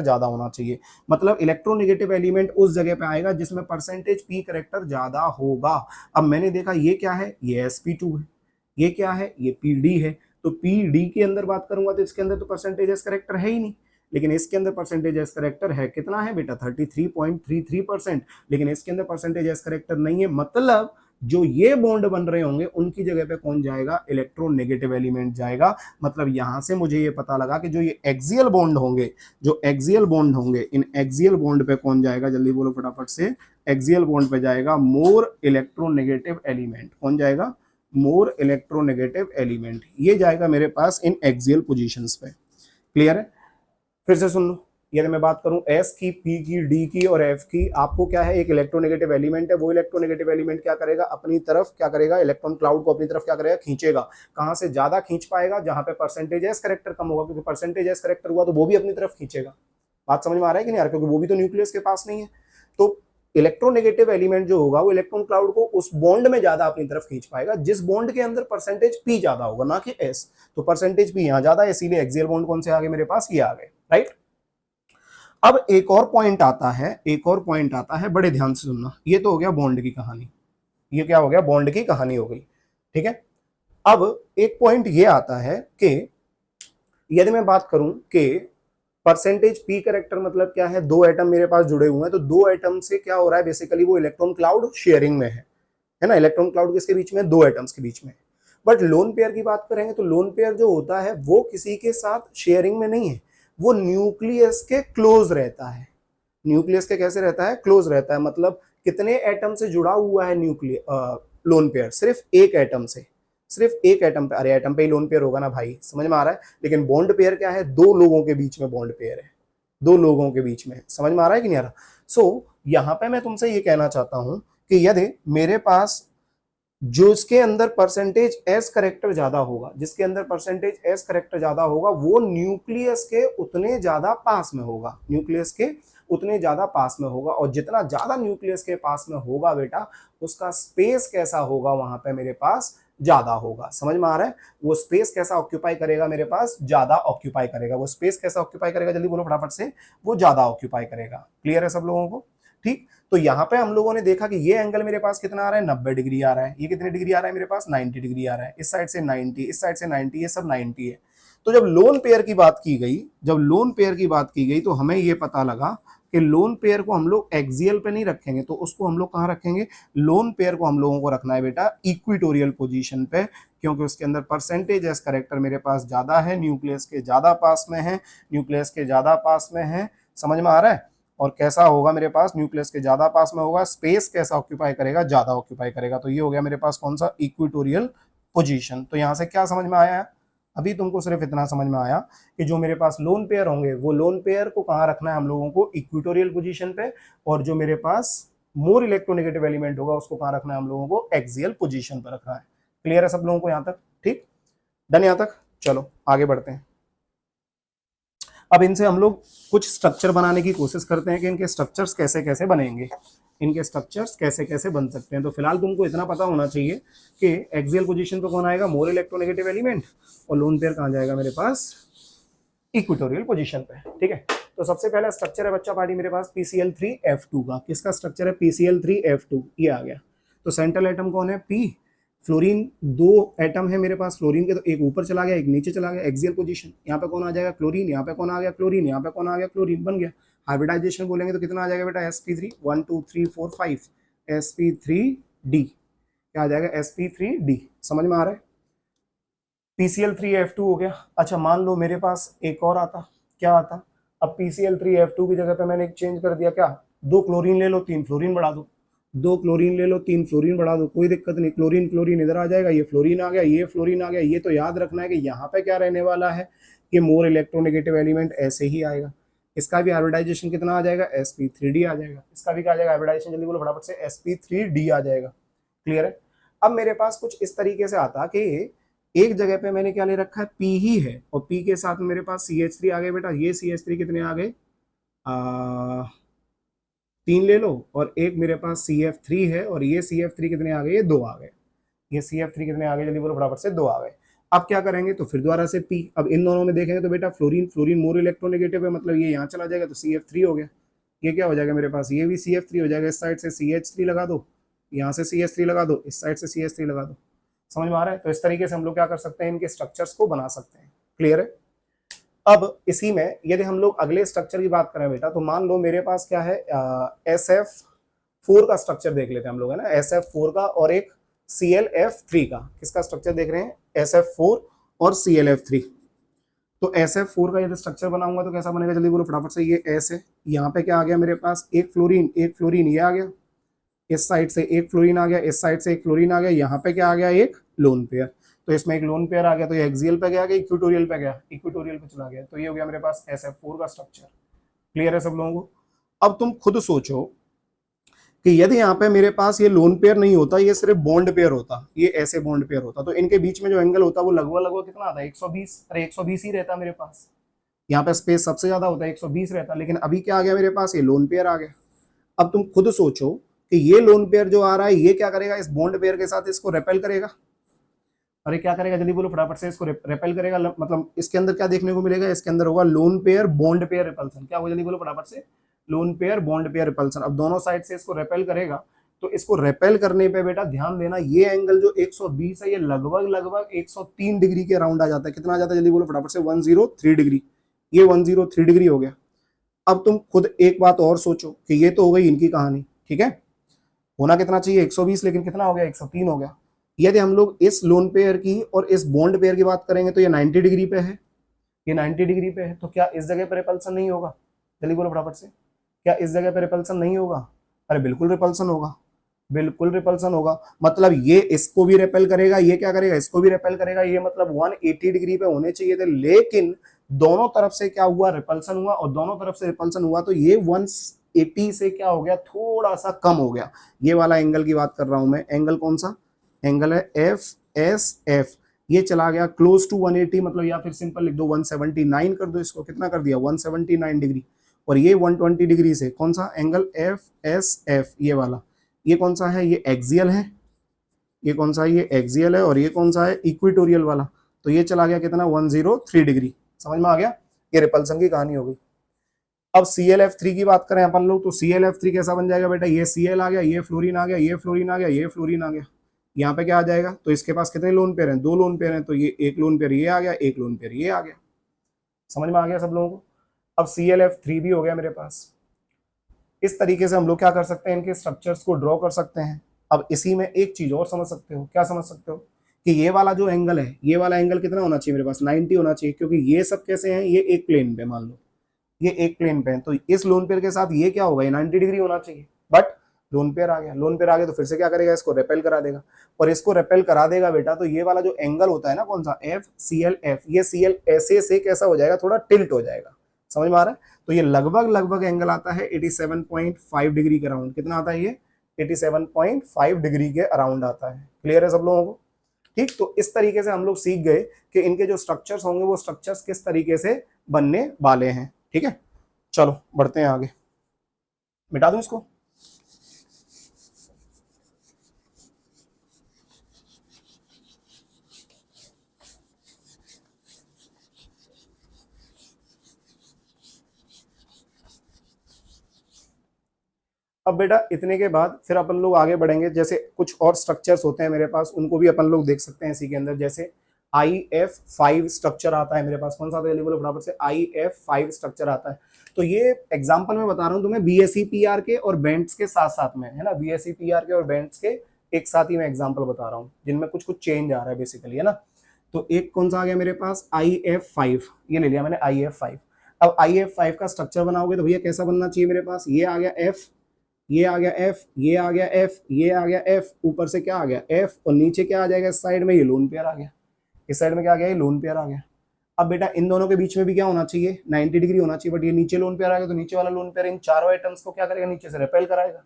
Speaker 1: ज्यादा होना चाहिए, मतलब इलेक्ट्रोनेगेटिव एलिमेंट उस जगह पे आएगा जिसमें परसेंटेज P करेक्टर ज्यादा होगा। अब मैंने देखा ये क्या है, ये sp2 है, ये क्या है, ये पी डी है। तो पी डी के अंदर बात करूंगा तो इसके अंदर तो परसेंटेज करेक्टर है ही नहीं, लेकिन इसके अंदर परसेंटेज करेक्टर है, कितना है बेटा 33.33%। लेकिन इसके अंदर परसेंटेज करेक्टर नहीं है, मतलब जो ये बॉन्ड बन रहे होंगे उनकी जगह पे कौन जाएगा, इलेक्ट्रोनेगेटिव एलिमेंट जाएगा। मतलब यहां से मुझे ये पता लगा कि जो ये एक्सियल बॉन्ड होंगे, जो एक्सियल बॉन्ड होंगे, इन एक्सियल बॉन्ड पे कौन जाएगा, जल्दी बोलो फटाफट से, एक्सियल बॉन्ड पे जाएगा मोर इलेक्ट्रोनेगेटिव एलिमेंट। कौन जाएगा, मोर इलेक्ट्रोनेगेटिव एलिमेंट, ये जाएगा मेरे पास इन एक्सियल पोजीशंस पे। क्लियर है? फिर से सुन लो, यदि मैं बात करूं एस की, पी की, डी की और एफ की, आपको क्या है, एक इलेक्ट्रोनेगेटिव एलिमेंट है, वो इलेक्ट्रोनेगेटिव एलिमेंट क्या करेगा, अपनी तरफ क्या करेगा, इलेक्ट्रॉन क्लाउड को अपनी तरफ क्या करेगा, खींचेगा। कहां से ज्यादा खींच पाएगा, जहां पे परसेंटेज एस करेक्टर कम होगा, क्योंकि परसेंटेज एस करेक्टर हुआ तो वो भी अपनी तरफ खींचेगा। बात समझ में आ रहा है कि नहीं यार, क्योंकि वो भी तो न्यूक्लियस के पास नहीं है। तो इलेक्ट्रोनेगेटिव एलिमेंट जो होगा वो इलेक्ट्रॉन क्लाउड को उस बॉन्ड में ज्यादा अपनी तरफ खींच पाएगा जिस बॉन्ड के अंदर परसेंटेज पी ज्यादा होगा, ना कि एस। तो परसेंटेज पी यहां ज्यादा है, इसीलिए एक्सियल बॉन्ड कौन से आ गए मेरे पास, ये आ गए, राइट। अब एक और पॉइंट आता है, एक और पॉइंट आता है, बड़े ध्यान से सुनना। ये तो हो गया बॉन्ड की कहानी, ये क्या हो गया, बॉन्ड की कहानी हो गई, ठीक है। अब एक पॉइंट ये आता है कि यदि मैं बात करूं कि परसेंटेज पी करेक्टर मतलब क्या है, दो एटम मेरे पास जुड़े हुए हैं, तो दो एटम से क्या हो रहा है, बेसिकली वो इलेक्ट्रॉन क्लाउड शेयरिंग में है ना। इलेक्ट्रॉन क्लाउड किसके बीच में, दो एटम्स के बीच में। बट लोन पेयर की बात करेंगे तो लोन पेयर जो होता है वो किसी के साथ शेयरिंग में नहीं है, वो न्यूक्लियस के क्लोज रहता है। न्यूक्लियस के कैसे रहता है, क्लोज रहता है। मतलब कितने एटम से जुड़ा हुआ है लोन पेयर, सिर्फ एक एटम से, सिर्फ एक एटम पे। अरे एटम पे ही लोन पेयर होगा ना भाई, समझ में आ रहा है। लेकिन बॉन्ड पेयर क्या है, दो लोगों के बीच में बॉन्ड पेयर है, दो लोगों के बीच में। समझ में आ रहा है कि नहीं आ रहा। सो यहां पे मैं तुमसे ये कहना चाहता हूं कि यदि मेरे पास जो इसके अंदर परसेंटेज एस करेक्टर ज्यादा होगा, जिसके अंदर परसेंटेज एस करेक्टर ज्यादा होगा, वो न्यूक्लियस के उतने ज्यादा पास में होगा, न्यूक्लियस के उतने ज्यादा पास में होगा। और जितना ज्यादा न्यूक्लियस के पास में होगा बेटा, उसका स्पेस कैसा होगा वहां पे मेरे पास, ज्यादा होगा। समझ में आ रहा है, वो स्पेस कैसा ऑक्यूपाई करेगा मेरे पास, ज्यादा ऑक्यूपाई करेगा। वो स्पेस कैसा ऑक्यूपाई करेगा, जल्दी बोलो फटाफट से, वो ज्यादा ऑक्यूपाई करेगा। क्लियर है सब लोगों को, ठीक। तो यहां पे हम लोगों ने देखा कि ये एंगल मेरे पास कितना आ रहा है, 90 डिग्री आ रहा है। ये कितने डिग्री आ रहा है मेरे पास, 90 डिग्री आ रहा है। इस साइड से 90, इस साइड से 90, ये सब 90 है। तो जब लोन पेयर की बात की गई, जब लोन पेयर की बात की गई, तो हमें ये पता लगा कि लोन पेयर को हम लोग एक्सियल पे नहीं रखेंगे, तो उसको हम लोग कहाँ रखेंगे, लोन पेयर को हम लोगों को रखना है बेटा इक्विटोरियल पोजीशन पे, क्योंकि उसके अंदर परसेंटेज एस करेक्टर मेरे पास ज्यादा है, न्यूक्लियस के ज्यादा पास में है, न्यूक्लियस के ज्यादा पास में है। समझ में आ रहा है। और कैसा होगा मेरे पास, न्यूक्लियस के ज्यादा पास में होगा, स्पेस कैसा ऑक्यूपाई करेगा, ज्यादा ऑक्यूपाई करेगा। तो ये हो गया मेरे पास कौन सा, इक्विटोरियल पोजीशन। तो यहां से क्या समझ में आया, अभी तुमको सिर्फ इतना समझ में आया कि जो मेरे पास लोन पेयर होंगे, वो लोन पेयर को कहाँ रखना है हम लोगों को, इक्विटोरियल पोजीशन पे। और जो मेरे पास मोर इलेक्ट्रोनेगेटिव एलिमेंट होगा, उसको कहाँ रखना है हम लोगों को, एक्सियल पोजीशन पर रखना है। क्लियर है सब लोगों को यहाँ तक, ठीक, डन यहाँ तक। चलो आगे बढ़ते हैं। अब इनसे हम लोग कुछ स्ट्रक्चर बनाने की कोशिश करते हैं कि इनके स्ट्रक्चर्स कैसे कैसे बनेंगे, इनके स्ट्रक्चर्स कैसे कैसे बन सकते हैं। तो फिलहाल तुमको इतना पता होना चाहिए कि एक्सियल पोजीशन पे कौन आएगा, मोर इलेक्ट्रोनेगेटिव एलिमेंट, और लोन पेयर कहाँ जाएगा मेरे पास, इक्विटोरियल पोजीशन पे, ठीक है। तो सबसे पहला स्ट्रक्चर है बच्चा पार्टी मेरे पास PCl3F2 का। किसका स्ट्रक्चर है, PCl3F2, ये आ गया। तो सेंट्रल एटम कौन है, P। फ्लोरीन, दो एटम है मेरे पास फ्लोरीन के, तो एक ऊपर चला गया, एक नीचे चला गया, एक्सियल पोजीशन। यहाँ पे कौन आ जाएगा, क्लोरीन। यहाँ पे कौन आ गया, क्लोरीन। यहाँ पे कौन आ गया, क्लोरीन, बन गया। हाइब्रिडाइजेशन बोलेंगे तो कितना आ जाएगा बेटा, sp3, 1 2 3 4 5, sp3d, क्या आ जाएगा, sp3d। समझ में आ रहा है। PCl3F2 हो गया। अच्छा मान लो मेरे पास एक और आता, क्या आता, अब PCl3F2 की जगह पे मैंने एक चेंज कर दिया, क्या, दो क्लोरीन ले लो, तीन फ्लोरीन बढ़ा दो, दो क्लोरीन ले लो, तीन फ्लोरीन बढ़ा दो, कोई दिक्कत नहीं। क्लोरीन क्लोरीन इधर आ जाएगा, ये फ्लोरीन आ गया, ये फ्लोरीन आ गया। ये तो याद रखना है कि यहाँ पे क्या रहने वाला है, कि मोर इलेक्ट्रोनेगेटिव एलिमेंट ऐसे ही आएगा। इसका भी हाइब्रिडाइजेशन कितना आ जाएगा, sp3d आ जाएगा। इसका भी क्या आ जाएगा हाइब्रिडाइजेशन, जल्दी बोलो फटाफट से, sp3d आ जाएगा। क्लियर है। अब मेरे पास कुछ इस तरीके से आता कि एक जगह पे मैंने क्या ले रखा है, P ही है, और P के साथ में मेरे पास CH3 आ गए बेटा। ये CH3 कितने आ गए, 3 ले लो, और एक मेरे पास CF3 है, और ये CF3 कितने आ गए, ये 2 आ गए। ये CF3 कितने आ गए, जल्दी बोलो फटाफट से, 2 आ गए। अब क्या करेंगे, तो फिर दोबारा से P। अब इन दोनों में देखेंगे तो बेटा फ्लोरीन, फ्लोरीन मोर इलेक्ट्रोनेगेटिव है, मतलब ये यहाँ चला जाएगा, तो CF3 हो गया। ये क्या हो जाएगा मेरे पास, ये भी CF3 हो जाएगा। इस साइड से CH3 लगा दो, यहाँ से CH3 लगा दो, इस साइड से CH3 लगा दो, समझ में आ रहा है? तो इस तरीके से हम लोग क्या कर सकते हैं, इनके स्ट्रक्चर्स को बना सकते हैं। क्लियर है? अब इसी में यदि हम लोग अगले स्ट्रक्चर की बात करें बेटा, तो मान लो मेरे पास क्या है, SF4 का स्ट्रक्चर देख लेते हैं हम लोग, है ना, SF4 का और एक ClF3 का। किसका स्ट्रक्चर देख रहे हैं? SF4 और ClF3। तो SF4 का यदि स्ट्रक्चर बनाऊंगा तो कैसा बनेगा, जल्दी बोलो फटाफट से। ये S है, यहाँ पे क्या आ गया मेरे पास, एक फ्लोरीन, एक फ्लोरीन ये आ गया, इस साइड से एक फ्लोरीन आ गया, इस साइड से एक फ्लोरीन आ गया, यहाँ पे क्या आ गया, एक लोन पेयर। तो इसमें एक लोन पेयर आ गया, तो ये एक्सियल पे गया, इक्वेटोरियल पे गया, इक्वेटोरियल पे चला गया। तो ये हो गया मेरे पास SF4 का स्ट्रक्चर। क्लियर है सब लोगों को? अब तुम खुद सोचो कि यदि यहाँ पे मेरे पास ये लोन पेयर नहीं होता, ये सिर्फ बॉन्ड पेयर होता, ये ऐसे बॉन्ड पेयर होता, तो इनके बीच में जो एंगल होता वो लगभग लगभग कितना आता है, 120। अरे 120 ही रहता मेरे पास, यहाँ पे स्पेस सबसे ज्यादा होता है, 120 रहता। लेकिन अभी क्या आ गया मेरे पास, ये लोन पेयर आ गया। अब तुम खुद सोचो कि ये लोन पेयर जो आ रहा है, ये क्या करेगा, इस बॉन्ड पेयर के साथ इसको रेपेल करेगा। अरे क्या करेगा, जल्दी बोलो फटाफट से। इसको रेपेल करेगा, मतलब इसके अंदर क्या देखने को मिलेगा, इसके अंदर होगा lone pair bond pair repulsion. क्या होगा, जल्दी बोलो फटाफट से। Lone pair bond pair repulsion. अब दोनों साइड से इसको रेपेल करेगा, तो इसको रेपेल करने पे बेटा ध्यान देना, ये एंगल जो 120 है, ये लगभग लगभग 103 डिग्री के अराउंड आ जाता है। कितना आ जाता है, जल्दी बोलो फटाफट से। 103 डिग्री। ये 103 डिग्री हो गया। अब तुम खुद एक बात और सोचो कि ये तो हो गई इनकी कहानी, ठीक है। होना कितना चाहिए, 120, लेकिन कितना हो गया, 103 हो गया। यदि हम लोग इस लोन पेयर की और इस बॉन्ड पेयर की बात करेंगे तो ये 90 डिग्री पे है, ये 90 डिग्री पे है। तो क्या इस जगह पर रिपल्सन नहीं होगा, जल्दी बोलो फटाफट से। क्या इस जगह पर रिपल्सन नहीं होगा? अरे बिल्कुल रिपल्सन होगा, बिल्कुल रिपल्सन होगा। मतलब ये इसको भी रेपेल करेगा, ये क्या करेगा, इसको भी रेपेल करेगा। ये मतलब 180 डिग्री पे होने चाहिए थे, लेकिन दोनों तरफ से क्या हुआ, रिपल्सन हुआ। और दोनों तरफ से रिपल्सन हुआ तो ये 180 से क्या हो गया, थोड़ा सा कम हो गया। ये वाला एंगल की बात कर रहा हूं मैं। एंगल कौन सा एंगल है, FSF। ये चला गया क्लोज टू 180, मतलब या फिर सिंपल लिख दो 179 कर दो इसको। कितना कर दिया, 179 डिग्री। और ये 120 डिग्री से कौन सा एंगल, FSF, ये वाला। ये कौन सा है, ये एक्सियल है। ये कौन सा है, ये एक्सियल है। और ये कौन सा है, इक्वेटोरियल वाला। तो ये चला गया कितना, 103 डिग्री। समझ में आ गया? ये रिपल्सन की कहानी हो गई। अब ClF3 की बात करें अपन लोग, तो ClF3 कैसा बन जाएगा बेटा, ये Cl आ गया, ये फ्लोरीन आ गया, ये फ्लोरीन आ गया, ये फ्लोरीन आ गया। यहाँ पे क्या आ जाएगा, तो इसके पास कितने लोन पेयर हैं, 2 लोन पेयर हैं। तो ये एक लोन पेयर ये आ गया, एक लोन पेयर ये आ गया। समझ में आ गया सब लोगों को? अब ClF3 भी हो गया मेरे पास। इस तरीके से हम लोग क्या कर सकते हैं, इनके स्ट्रक्चर्स को ड्रॉ कर सकते हैं। अब इसी में एक चीज और समझ सकते हो, क्या समझ सकते हो, कि ये वाला जो एंगल है, ये वाला एंगल कितना होना चाहिए मेरे पास, 90 होना चाहिए। क्योंकि ये सब कैसे हैं, ये एक प्लेन पे, मान लो ये एक प्लेन पे है, तो इस लोन पेयर के साथ ये क्या होगा, ये 90 डिग्री होना चाहिए। बट लोन पेयर आ गया, लोन पेयर आ गया तो फिर से क्या करेगा, इसको रेपेल करा देगा। और इसको रेपेल करा देगा बेटा, तो ये वाला जो एंगल होता है ना, कौन सा, FClF, ये Cl ऐसे से कैसा हो जाएगा, थोड़ा टिल्ट हो जाएगा। समझ में आ रहा है? तो ये लगभग लगभग एंगल आता है 87.5 डिग्री के अराउंड। कितना आता है ये, 87.5 डिग्री के अराउंड आता है। क्लियर है सब लोगों को? ठीक। तो इस तरीके से हम लोग सीख गए कि इनके जो स्ट्रक्चर्स होंगे वो स्ट्रक्चर्स किस तरीके से बनने वाले हैं। ठीक है, चलो बढ़ते हैं आगे। मिटा दूं इसको। अब बेटा इतने के बाद फिर अपन लोग आगे बढ़ेंगे। जैसे कुछ और स्ट्रक्चर्स होते हैं मेरे पास, उनको भी अपन लोग देख सकते हैं इसी के अंदर। जैसे IF5 स्ट्रक्चर आता है मेरे पास। कौन सा आता है, बराबर से IF5 स्ट्रक्चर आता है। तो ये एग्जांपल मैं बता रहा हूँ तुम्हें BSc-PR के और बेंट्स के साथ साथ में, है ना। BSc-PR के और बेंट्स के एक साथ ही मैं एग्जाम्पल बता रहा हूँ, जिनमें कुछ कुछ चेंज आ रहा है बेसिकली, है ना। तो एक कौन सा आ गया मेरे पास, IF5, ये ले लिया मैंने IF5। अब IF5 का स्ट्रक्चर बनाओगे तो भैया कैसा बनना चाहिए मेरे पास, ये आ गया F, ये आ गया F, ये आ गया F, ये आ गया F, ऊपर से क्या आ गया F, और नीचे क्या आ जाएगा इस साइड में, ये लोन पेयर आ गया। इस साइड में क्या आ गया, ये लोन पेयर आ गया। अब बेटा इन दोनों के बीच में भी क्या होना चाहिए, 90 डिग्री होना चाहिए। बट ये नीचे लोन पेयर आ गया, तो नीचे वाला लोन पेयर इन चारों आइटम्स को क्या करेगा, नीचे से रेपेल कराएगा।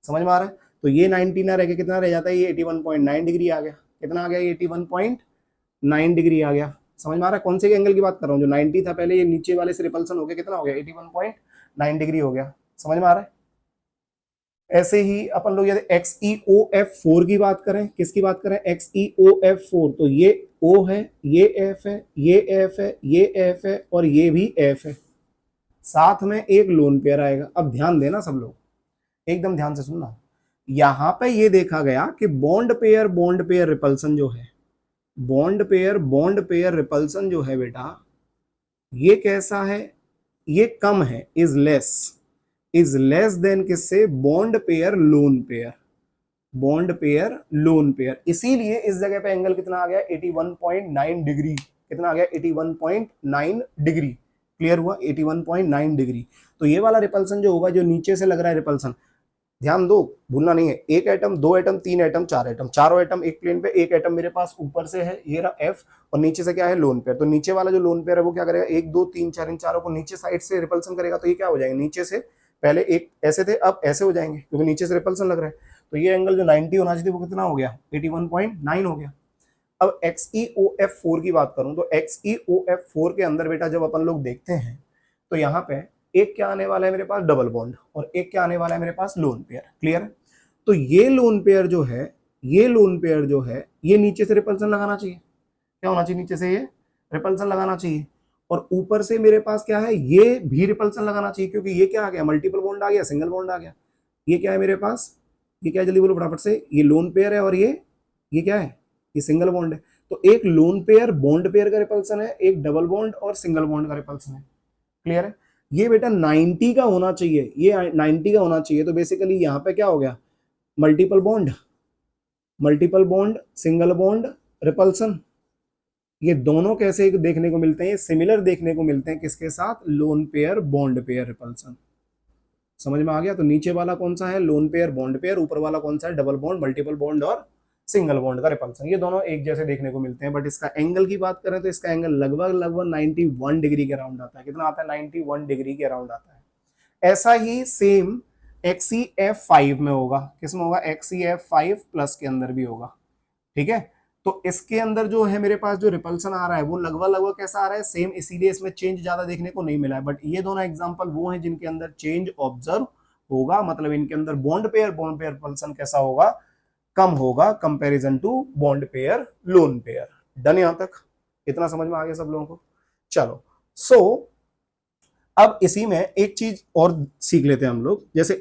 Speaker 1: समझ में आ रहा है? तो ये 90 ना रह के कितना रह जाता है, ये 81.9 डिग्री आ गया। कितना आ गया, ये 81.9 डिग्री आ गया। समझ में आ रहा है? कौन से एंगल की बात कर रहा हूँ, जो 90 था पहले, ये नीचे वाले से रिपल्सन हो गया, कितना हो गया, 81.9 डिग्री हो गया। समझ में आ रहा है? ऐसे ही अपन लोग यदि XeOF4 की बात करें, किसकी बात करें, XeOF4, तो ये O है, ये F है, ये F है, ये F है, और ये भी F है। साथ में एक लोन पेयर आएगा। अब ध्यान देना सब लोग, एकदम ध्यान से सुनना। यहां पे ये देखा गया कि बॉन्ड पेयर रिपल्सन जो है, बॉन्ड पेयर रिपल्सन जो है बेटा, ये कैसा है, ये कम है, इज लेस देन किससे, bond pair lone pair, bond pair lone pair. इसीलिए इस जगह पे एंगल कितना आ गया, 81.9 डिग्री, कितना आ गया 81.9 डिग्री, क्लियर हुआ, 81.9 डिग्री। तो ये वाला रिपल्सन जो होगा, जो नीचे से लग रहा है रिपल्सन, ध्यान दो, भूलना नहीं है, एक एटम, दो एटम, तीन एटम, चार एटम, चारों एटम एक प्लेन पे, एक एटम मेरे पास ऊपर से है, ये रहा एफ, और नीचे से क्या है, लोन पेयर। तो नीचे वाला जो लोन पेयर है वो क्या करेगा, एक दो तीन चार, इन चारों को नीचे साइड से रिपल्सन करेगा, तो ये क्या हो जाएगा, नीचे से पहले एक ऐसे थे, अब ऐसे हो जाएंगे, क्योंकि नीचे से रिपल्सन लग रहा है। तो ये एंगल जो 90 होना चाहिए वो कितना हो गया, 81.9 हो गया। अब XeOF4 की बात करूं तो XeOF4 के अंदर बेटा जब अपन लोग देखते हैं तो यहाँ पे एक क्या आने वाला है मेरे पास, डबल बॉन्ड, और एक क्या आने वाला है मेरे पास, लोन पेयर, क्लियर है। तो ये लोन पेयर जो है, ये लोन पेयर जो है, ये नीचे से रिपल्सन लगाना चाहिए, क्या होना चाहिए, नीचे से ये रिपल्सन लगाना चाहिए, और ऊपर से मेरे पास क्या है, ये भी रिपल्सन लगाना चाहिए, क्योंकि ये क्या आ गया, मल्टीपल बॉन्ड आ गया, सिंगल बॉन्ड आ गया। ये क्या है मेरे पास, ये क्या है, जल्दी बोलो फटाफट से, ये लोन पेयर है, और ये क्या है, ये सिंगल बॉन्ड है। तो एक लोन पेयर बॉन्ड पेयर का रिपल्सन है, एक डबल बॉन्ड और सिंगल बॉन्ड का रिपल्सन है, क्लियर है। ये बेटा 90 का होना चाहिए, ये 90 का होना चाहिए। तो बेसिकली यहाँ पे क्या हो गया, multiple bond single bond repulsion, ये दोनों कैसे देखने को मिलते हैं, सिमिलर देखने को मिलते हैं, किसके साथ, lone pair bond pair repulsion. समझ में आ गया। तो नीचे वाला कौन सा है, लोन पेयर बॉन्ड पेयर, ऊपर वाला कौन सा है, डबल बॉन्ड मल्टीपल बॉन्ड और सिंगल बॉन्ड का रिपल्सन। ये दोनों एक जैसे देखने को मिलते हैं, बट इसका एंगल की बात करें तो इसका एंगल लगभग 91 डिग्री के अराउंड आता है। कितना आता है, 91 डिग्री के अराउंड आता है। ऐसा ही सेम XeF5 में होगा, किसमें होगा, XeF5 प्लस के अंदर भी होगा, ठीक है। तो इसके अंदर जो है मेरे पास जो रिपल्सन आ रहा है वो लगभग कैसा आ रहा है, सेम, इसीलिए इसमें चेंज ज्यादा देखने को नहीं मिला है। बट ये दोनों एग्जांपल वो हैं जिनके अंदर चेंज ऑब्जर्व होगा, मतलब इनके अंदर बॉन्ड पेयर रिपल्सन कैसा होगा, कम होगा comparison to bond pair lone pair. Done, यहां तक इतना समझ में आ गया सब लोगों को। चलो, सो अब इसी में एक चीज और सीख लेते हैं हम लोग, जैसे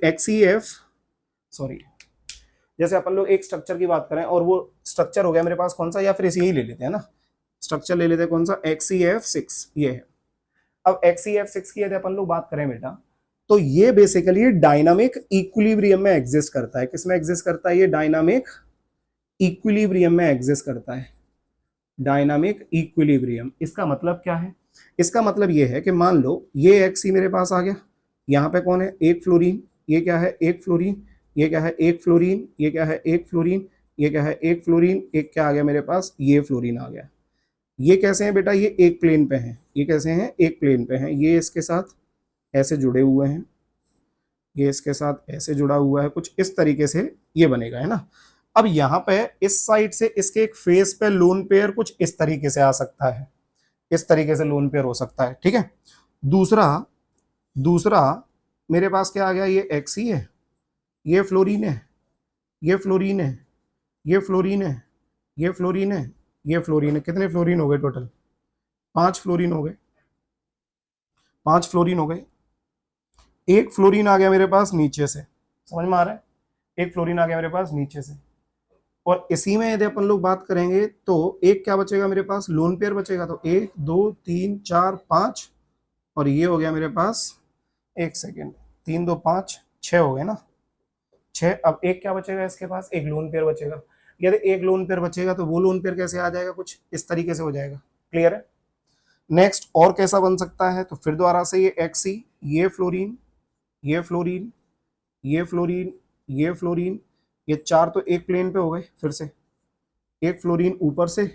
Speaker 1: जैसे अपन लोग एक स्ट्रक्चर की बात करें, और वो स्ट्रक्चर हो गया मेरे पास कौन सा, या फिर इसे ही ले लेते हैं ना, स्ट्रक्चर ले लेते हैं कौन सा, XeF6, ये है। अब XeF6 की यदि अपन लोग बात करें बेटा, तो ये बेसिकली डायनामिक इक्विलिब्रियम में एग्जिस्ट करता है। किसमें एग्जिस्ट करता है, ये डायनामिक इक्विलिब्रियम में एग्जिस्ट करता है, डायनामिक इक्विलिब्रियम। इसका मतलब क्या है, इसका मतलब ये है कि मान लो ये Xe मेरे पास आ गया, यहाँ पे कौन है, एक फ्लोरीन, ये क्या है, एक फ्लोरीन, ये क्या है, एक फ्लोरीन, ये क्या है, एक फ्लोरीन, ये क्या है, एक फ्लोरीन, एक क्या आ गया मेरे पास, ये फ्लोरीन आ गया। ये कैसे हैं बेटा, ये एक प्लेन पे हैं, ये कैसे हैं, एक प्लेन पे हैं, ये इसके साथ ऐसे जुड़े हुए हैं, ये इसके साथ ऐसे जुड़ा हुआ है, कुछ इस तरीके से ये बनेगा, है ना। अब यहाँ पे इस साइड से इसके एक फेस पे लोन पेयर कुछ इस तरीके से आ सकता है, इस तरीके से लोन पेयर हो सकता है, ठीक है। दूसरा मेरे पास क्या आ गया, ये Xe है, ये फ्लोरीन है, ये फ्लोरीन है, ये फ्लोरीन है, ये फ्लोरीन है, ये फ्लोरीन है। कितने फ्लोरीन हो गए टोटल, 5 फ्लोरीन हो गए, 5 फ्लोरीन हो गए। एक फ्लोरीन आ गया मेरे पास नीचे से, समझ में आ रहा है, एक फ्लोरीन आ गया मेरे पास नीचे से। और इसी में यदि अपन लोग बात करेंगे तो एक क्या बचेगा मेरे पास, लोन पेयर बचेगा। तो 1 2 3 4 5, और ये हो गया मेरे पास, एक सेकेंड, 3 2 5 6 हो गए ना, 6। अब एक क्या बचेगा इसके पास, एक लोन पेयर बचेगा। यदि एक लोन पेयर बचेगा तो वो लोन पेयर कैसे आ जाएगा, कुछ इस तरीके से हो जाएगा, क्लियर है। नेक्स्ट और कैसा बन सकता है, तो फिर दोबारा से ये Xe, ये फ्लोरीन, ये फ्लोरीन, ये फ्लोरीन, ये फ्लोरीन, ये 4 तो एक प्लेन पे हो गए, फिर से एक फ्लोरीन ऊपर से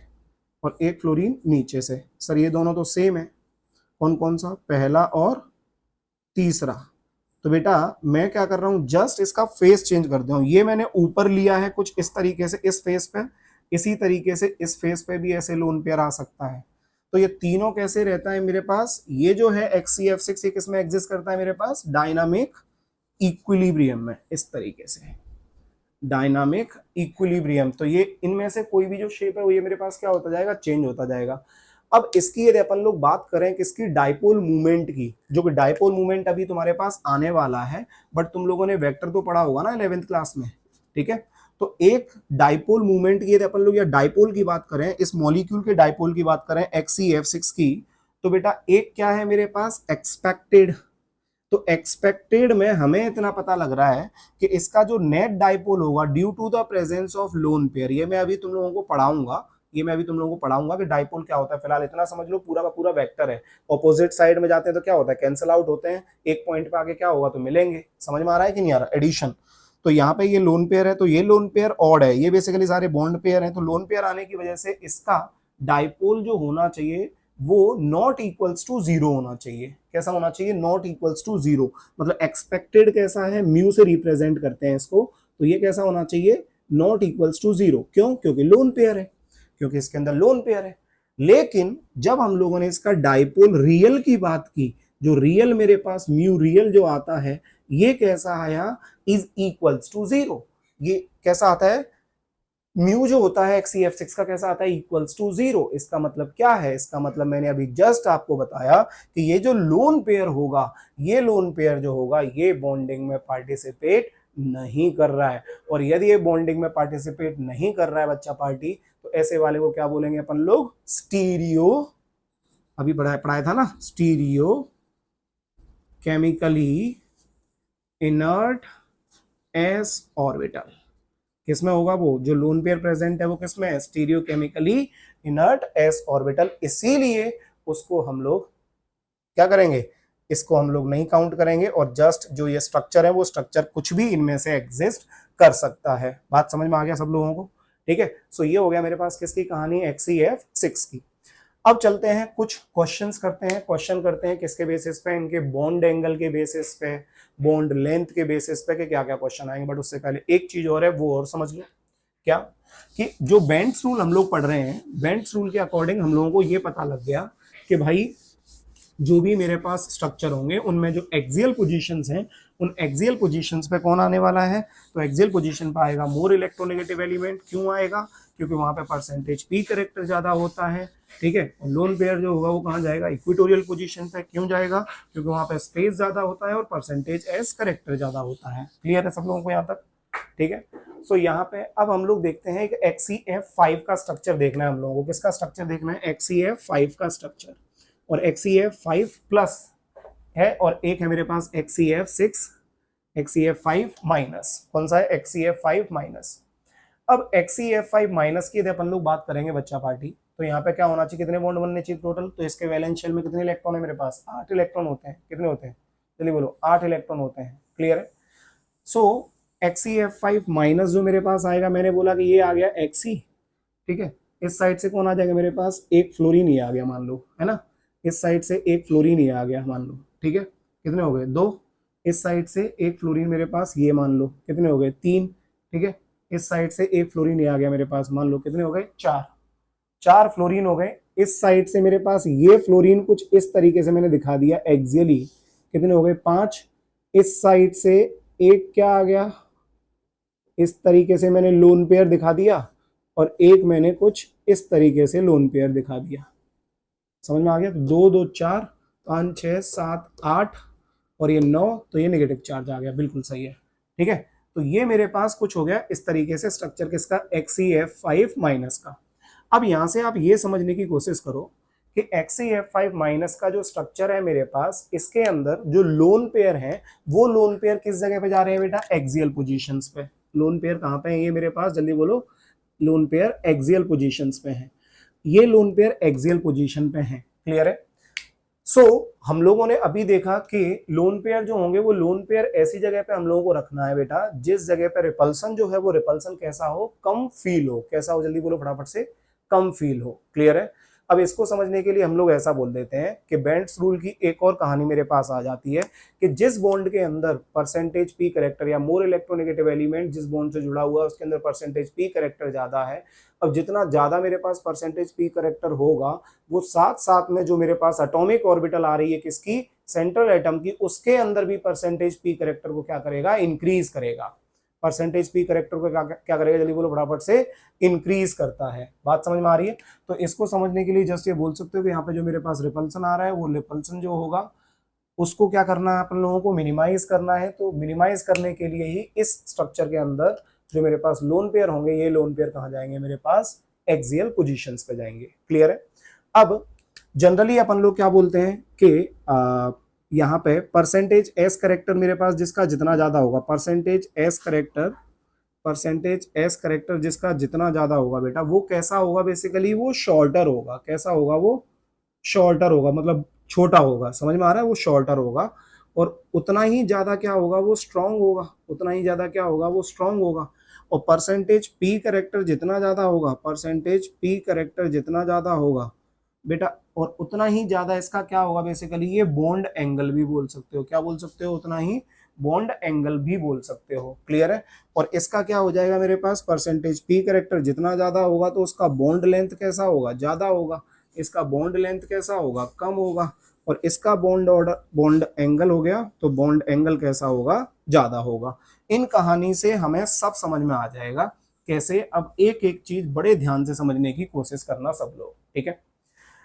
Speaker 1: और एक फ्लोरीन नीचे से। सर ये दोनों तो सेम है, कौन कौन सा, पहला और तीसरा। तो बेटा मैं क्या कर रहा हूं, जस्ट इसका फेस चेंज कर दे रहा हूं। ये मैंने ऊपर लिया है कुछ इस तरीके से इस फेस पे, इसी तरीके से इस फेस पे भी ऐसे लोन पेयर आ सकता है। तो ये तीनों कैसे रहता है मेरे पास, ये जो है XeF6 ये किसमें एग्जिस्ट करता है मेरे पास, डायनामिक इक्विलिब्रियम में, इस तरीके से डायनामिक इक्विलिब्रियम। तो ये इनमें से कोई भी जो शेप है वो ये मेरे पास क्या होता जाएगा, चेंज होता जाएगा। अब इसकी यदि अपन लोग बात करें किसकी, डाइपोल मूवमेंट की, जो कि डाइपोल मूवमेंट अभी तुम्हारे पास आने वाला है, बट तुम लोगों ने वेक्टर तो पढ़ा होगा ना 11th क्लास में, ठीक है। तो एक डाइपोल मूवमेंट की यदि अपन लोग या डाइपोल की बात करें, इस मॉलिक्यूल के डाइपोल की बात करें XeF6 की, तो बेटा एक क्या है मेरे पास एक्सपेक्टेड। तो एक्सपेक्टेड में हमें इतना पता लग रहा है कि इसका जो नेट डाइपोल होगा due to the presence of lone pair, ये मैं अभी तुम लोगों को पढ़ाऊंगा, कि डाइपोल क्या होता है। फिलहाल इतना समझ लो पूरा का पूरा वेक्टर है, ऑपोजिट साइड में जाते हैं तो क्या होता है, कैंसिल आउट होते हैं, एक पॉइंट पे आगे क्या होगा तो मिलेंगे। समझ में आ रहा है कि नहीं आ रहा, एडिशन। तो यहाँ पे ये लोन पेयर है, तो ये लोन पेयर ऑड है, ये बेसिकली सारे बॉन्ड पेयर हैं। तो लोन पेयर आने की वजह से इसका डाइपोल जो होना चाहिए वो नॉट इक्वल्स टू जीरो होना चाहिए। कैसा होना चाहिए, नॉट इक्वल्स टू जीरो। मतलब एक्सपेक्टेड कैसा है, म्यू से रिप्रेजेंट करते हैं इसको, तो ये कैसा होना चाहिए, नॉट इक्वल्स टू जीरो। क्यों, क्योंकि लोन पेयर है, क्योंकि इसके अंदर लोन पेयर है। लेकिन जब हम लोगों ने इसका डाइपोल रियल की बात की, जो रियल मेरे पास म्यू रियल जो आता है, ये कैसा आया, इज इक्वल्स टू जीरो। ये कैसा आता है, म्यू जो होता है XeF6 का कैसा आता है, इक्वल्स टू जीरो। इसका मतलब क्या है, इसका मतलब मैंने अभी जस्ट आपको बताया कि ये जो लोन पेयर होगा, ये लोन पेयर जो होगा ये बॉन्डिंग में पार्टिसिपेट नहीं कर रहा है। और यदि ये बॉन्डिंग में पार्टिसिपेट नहीं कर रहा है बच्चा पार्टी, तो ऐसे वाले को क्या बोलेंगे अपन लोग, स्टीरियो, अभी पढ़ाया था ना, stereo chemically inert S orbital. किसमें होगा, वो जो लोन पेयर प्रेजेंट है वो किसमें है, stereo chemically inert S orbital. इसीलिए उसको हम लोग क्या करेंगे, इसको हम लोग नहीं काउंट करेंगे, और जस्ट जो ये स्ट्रक्चर है वो स्ट्रक्चर कुछ भी इनमें से एग्जिस्ट कर सकता है। बात समझ में आ गया सब लोगों को, ठीक है। सो ये हो गया मेरे पास किसकी कहानी, XeF6 की। अब चलते हैं कुछ क्वेश्चंस करते हैं, क्वेश्चन करते हैं किसके बेसिस पे, इनके बॉन्ड एंगल के बेसिस पे, बॉन्ड लेंथ के बेसिस पे, कि क्या क्या क्वेश्चन आएंगे। बट उससे पहले एक चीज और है, वो और समझ लो, क्या कि जो बेंट्स रूल हम लोग पढ़ रहे हैं, बेंट्स रूल के अकॉर्डिंग हम लोगों को ये पता लग गया कि भाई जो भी मेरे पास स्ट्रक्चर होंगे उनमें जो एक्सियल पोजीशंस हैं, उन एक्सियल पोजीशंस पे कौन आने वाला है, तो एक्सियल पोजीशन पे आएगा मोर इलेक्ट्रोनेगेटिव एलिमेंट। क्यों आएगा, क्योंकि वहां पे परसेंटेज पी करेक्टर ज्यादा होता है, ठीक है। और लोन पेयर जो होगा वो कहाँ जाएगा, इक्वेटोरियल पोजीशन पे। क्यों जाएगा, क्योंकि वहां पे स्पेस ज्यादा होता है और परसेंटेज एस करेक्टर ज्यादा होता है। क्लियर है सब लोगों को यहाँ तक, ठीक है। सो यहाँ पे अब हम लोग देखते हैं कि XeF5 का स्ट्रक्चर देखना है हम लोगों को। किसका स्ट्रक्चर देखना है, XeF5 का स्ट्रक्चर। और XeF5 प्लस है, और एक है मेरे पास XeF6, XeF5 माइनस। कौन सा है, XeF5 माइनस। अब XeF5 माइनस की यदि अपन लोग बात करेंगे बच्चा पार्टी, तो यहाँ पे क्या होना चाहिए, कितने बॉन्ड बनने चाहिए टोटल, तो इसके वैलेंस शेल में कितने इलेक्ट्रॉन है मेरे पास, 8 इलेक्ट्रॉन होते हैं। कितने होते हैं, चलिए बोलो, 8 इलेक्ट्रॉन होते हैं। क्लियर है। सो XeF5 माइनस जो मेरे पास आएगा, मैंने बोला कि ये आ गया Xe, ठीक है। इस साइड से कौन आ जाएगा मेरे पास, एक फ्लोरीन ही आ गया मान लो, है ना। इस साइड से एक फ्लोरीन ही आ गया मान लो, ठीक है। कितने हो गए, 2। इस साइड से एक फ्लोरीन मेरे पास, ये मान लो कितने हो गए, 3, ठीक है। इस साइड से एक फ्लोरीन ही आ गया मेरे पास, मान लो कितने हो गए, 4। 4 फ्लोरीन हो गए। इस साइड से मेरे पास ये फ्लोरीन कुछ इस तरीके से मैंने दिखा दिया एक्सियली, कितने हो गए, 5। इस साइड से एक क्या आ गया, इस तरीके से मैंने लोन पेयर दिखा दिया, और एक मैंने कुछ इस तरीके से लोन पेयर दिखा दिया। समझ में आ गया, 2 2 4 5 6 7 8 और ये 9, तो ये नेगेटिव चार्ज आ गया, बिल्कुल सही है, ठीक है। तो ये मेरे पास कुछ हो गया इस तरीके से स्ट्रक्चर किसका, XeF5 माइनस का। अब यहां से आप ये समझने की कोशिश करो कि XeF5 माइनस का जो स्ट्रक्चर है मेरे पास, इसके अंदर जो लोन पेयर है, वो लोन पेयर किस जगह पे जा रहे हैं बेटा, एक्सियल पोजीशंस पे। लोन पेयर कहां पे है ये मेरे पास, जल्दी बोलो, लोन पेयर एक्सियल पोजीशंस पे है। ये लोन पेयर एक्सियल पोजीशन पे है। क्लियर है। सो हम लोगों ने अभी देखा कि लोन पेयर जो होंगे वो लोन पेयर ऐसी जगह पे हम लोगों को रखना है बेटा, जिस जगह पे रिपल्सन जो है वो रिपल्सन कैसा हो, कम फील हो। कैसा हो, जल्दी बोलो फटाफट से, कम फील हो। क्लियर है। अब इसको समझने के लिए हम लोग ऐसा बोल देते हैं कि बेंट्स रूल की एक और कहानी मेरे पास आ जाती है कि जिस बॉन्ड के अंदर परसेंटेज पी करेक्टर या मोर इलेक्ट्रोनेगेटिव एलिमेंट जिस बॉन्ड से जुड़ा हुआ है उसके अंदर परसेंटेज पी करेक्टर ज्यादा है। अब जितना ज्यादा मेरे पास परसेंटेज पी करेक्टर होगा, वो साथ साथ में जो मेरे पास एटॉमिक ऑर्बिटल आ रही है किसकी, सेंट्रल एटम की, उसके अंदर भी परसेंटेज पी करेक्टर को क्या करेगा, इंक्रीज करेगा। परसेंटेज पी करेक्टर को क्या करेगा, जल्दी बोलो फटाफट से, इंक्रीज करता है। बात समझ में आ रही है। तो इसको समझने के लिए जस्ट ये बोल सकते हो कि यहाँ पे जो मेरे पास रिपल्सन आ रहा है, वो रिपल्सन जो होगा उसको क्या करना है अपन लोगों को, मिनिमाइज करना है। तो मिनिमाइज करने के लिए ही इस स्ट्रक्चर के अंदर जो मेरे पास लोन पेयर होंगे ये लोन पेयर कहाँ जाएंगे मेरे पास एक्सियल पोजीशंस पे जाएंगे। क्लियर है। अब जनरली अपन लोग क्या बोलते हैं कि यहाँ पे परसेंटेज एस करेक्टर मेरे पास जिसका जितना ज्यादा होगा, परसेंटेज एस करेक्टर जिसका जितना ज्यादा होगा बेटा वो कैसा होगा, बेसिकली वो शॉर्टर होगा। कैसा होगा वो शॉर्टर होगा, मतलब छोटा होगा, समझ में आ रहा है, वो शॉर्टर होगा। और उतना ही ज्यादा क्या होगा वो स्ट्रांग होगा, उतना ही ज्यादा क्या होगा वो स्ट्रांग होगा। और परसेंटेज पी करेक्टर जितना ज्यादा होगा, परसेंटेज पी करेक्टर जितना ज्यादा होगा बेटा, और उतना ही ज्यादा इसका क्या होगा, बेसिकली ये बॉन्ड एंगल भी बोल सकते हो। क्या बोल सकते हो, उतना ही बॉन्ड एंगल भी बोल सकते हो। क्लियर है। और इसका क्या हो जाएगा मेरे पास, परसेंटेज पी करेक्टर जितना ज्यादा होगा तो उसका बॉन्ड लेंथ कैसा होगा, ज्यादा होगा। इसका बॉन्ड लेंथ कैसा होगा, कम होगा। और इसका बॉन्ड एंगल हो गया तो बॉन्ड एंगल कैसा होगा, ज्यादा होगा। इन कहानी से हमें सब समझ में आ जाएगा कैसे। अब एक एक चीज बड़े ध्यान से समझने की कोशिश करना सब लोग, ठीक है।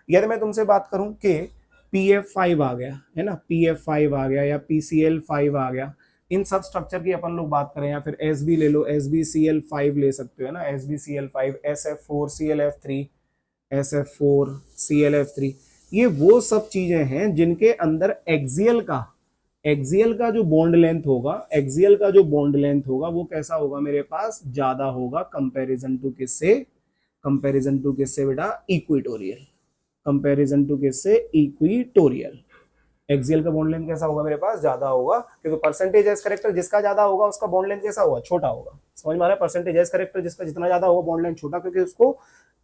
Speaker 1: यदि मैं तुमसे बात करूं कि PF5 आ गया है ना, PF5 आ गया या PCL5 आ गया, इन सब स्ट्रक्चर की अपन लोग बात करें, या फिर SB ले लो, SBCL5 ले सकते हो ना, SBCL5, SF4CLF3, SF4CLF3, ये वो सब चीजें हैं जिनके अंदर एक्सियल का जो बॉन्ड लेंथ होगा, एक्सियल का जो बॉन्ड लेंथ होगा वो कैसा होगा मेरे पास, ज्यादा होगा कंपैरिजन टू किससे, कंपैरिजन टू किससे बेटा, इक्वेटोरियल। कंपैरिजन टू किससे, इक्वेटोरियल। एक्सियल का बॉन्ड लेंथ कैसा होगा मेरे पास, ज्यादा होगा, क्योंकि परसेंटेज एस करेक्टर जिसका ज्यादा होगा उसका बॉन्ड लेंथ कैसा होगा, छोटा होगा। समझ में आ रहा है, परसेंटेज एस करेक्टर जिसका जितना ज्यादा होगा बॉन्ड लेंथ छोटा, क्योंकि उसको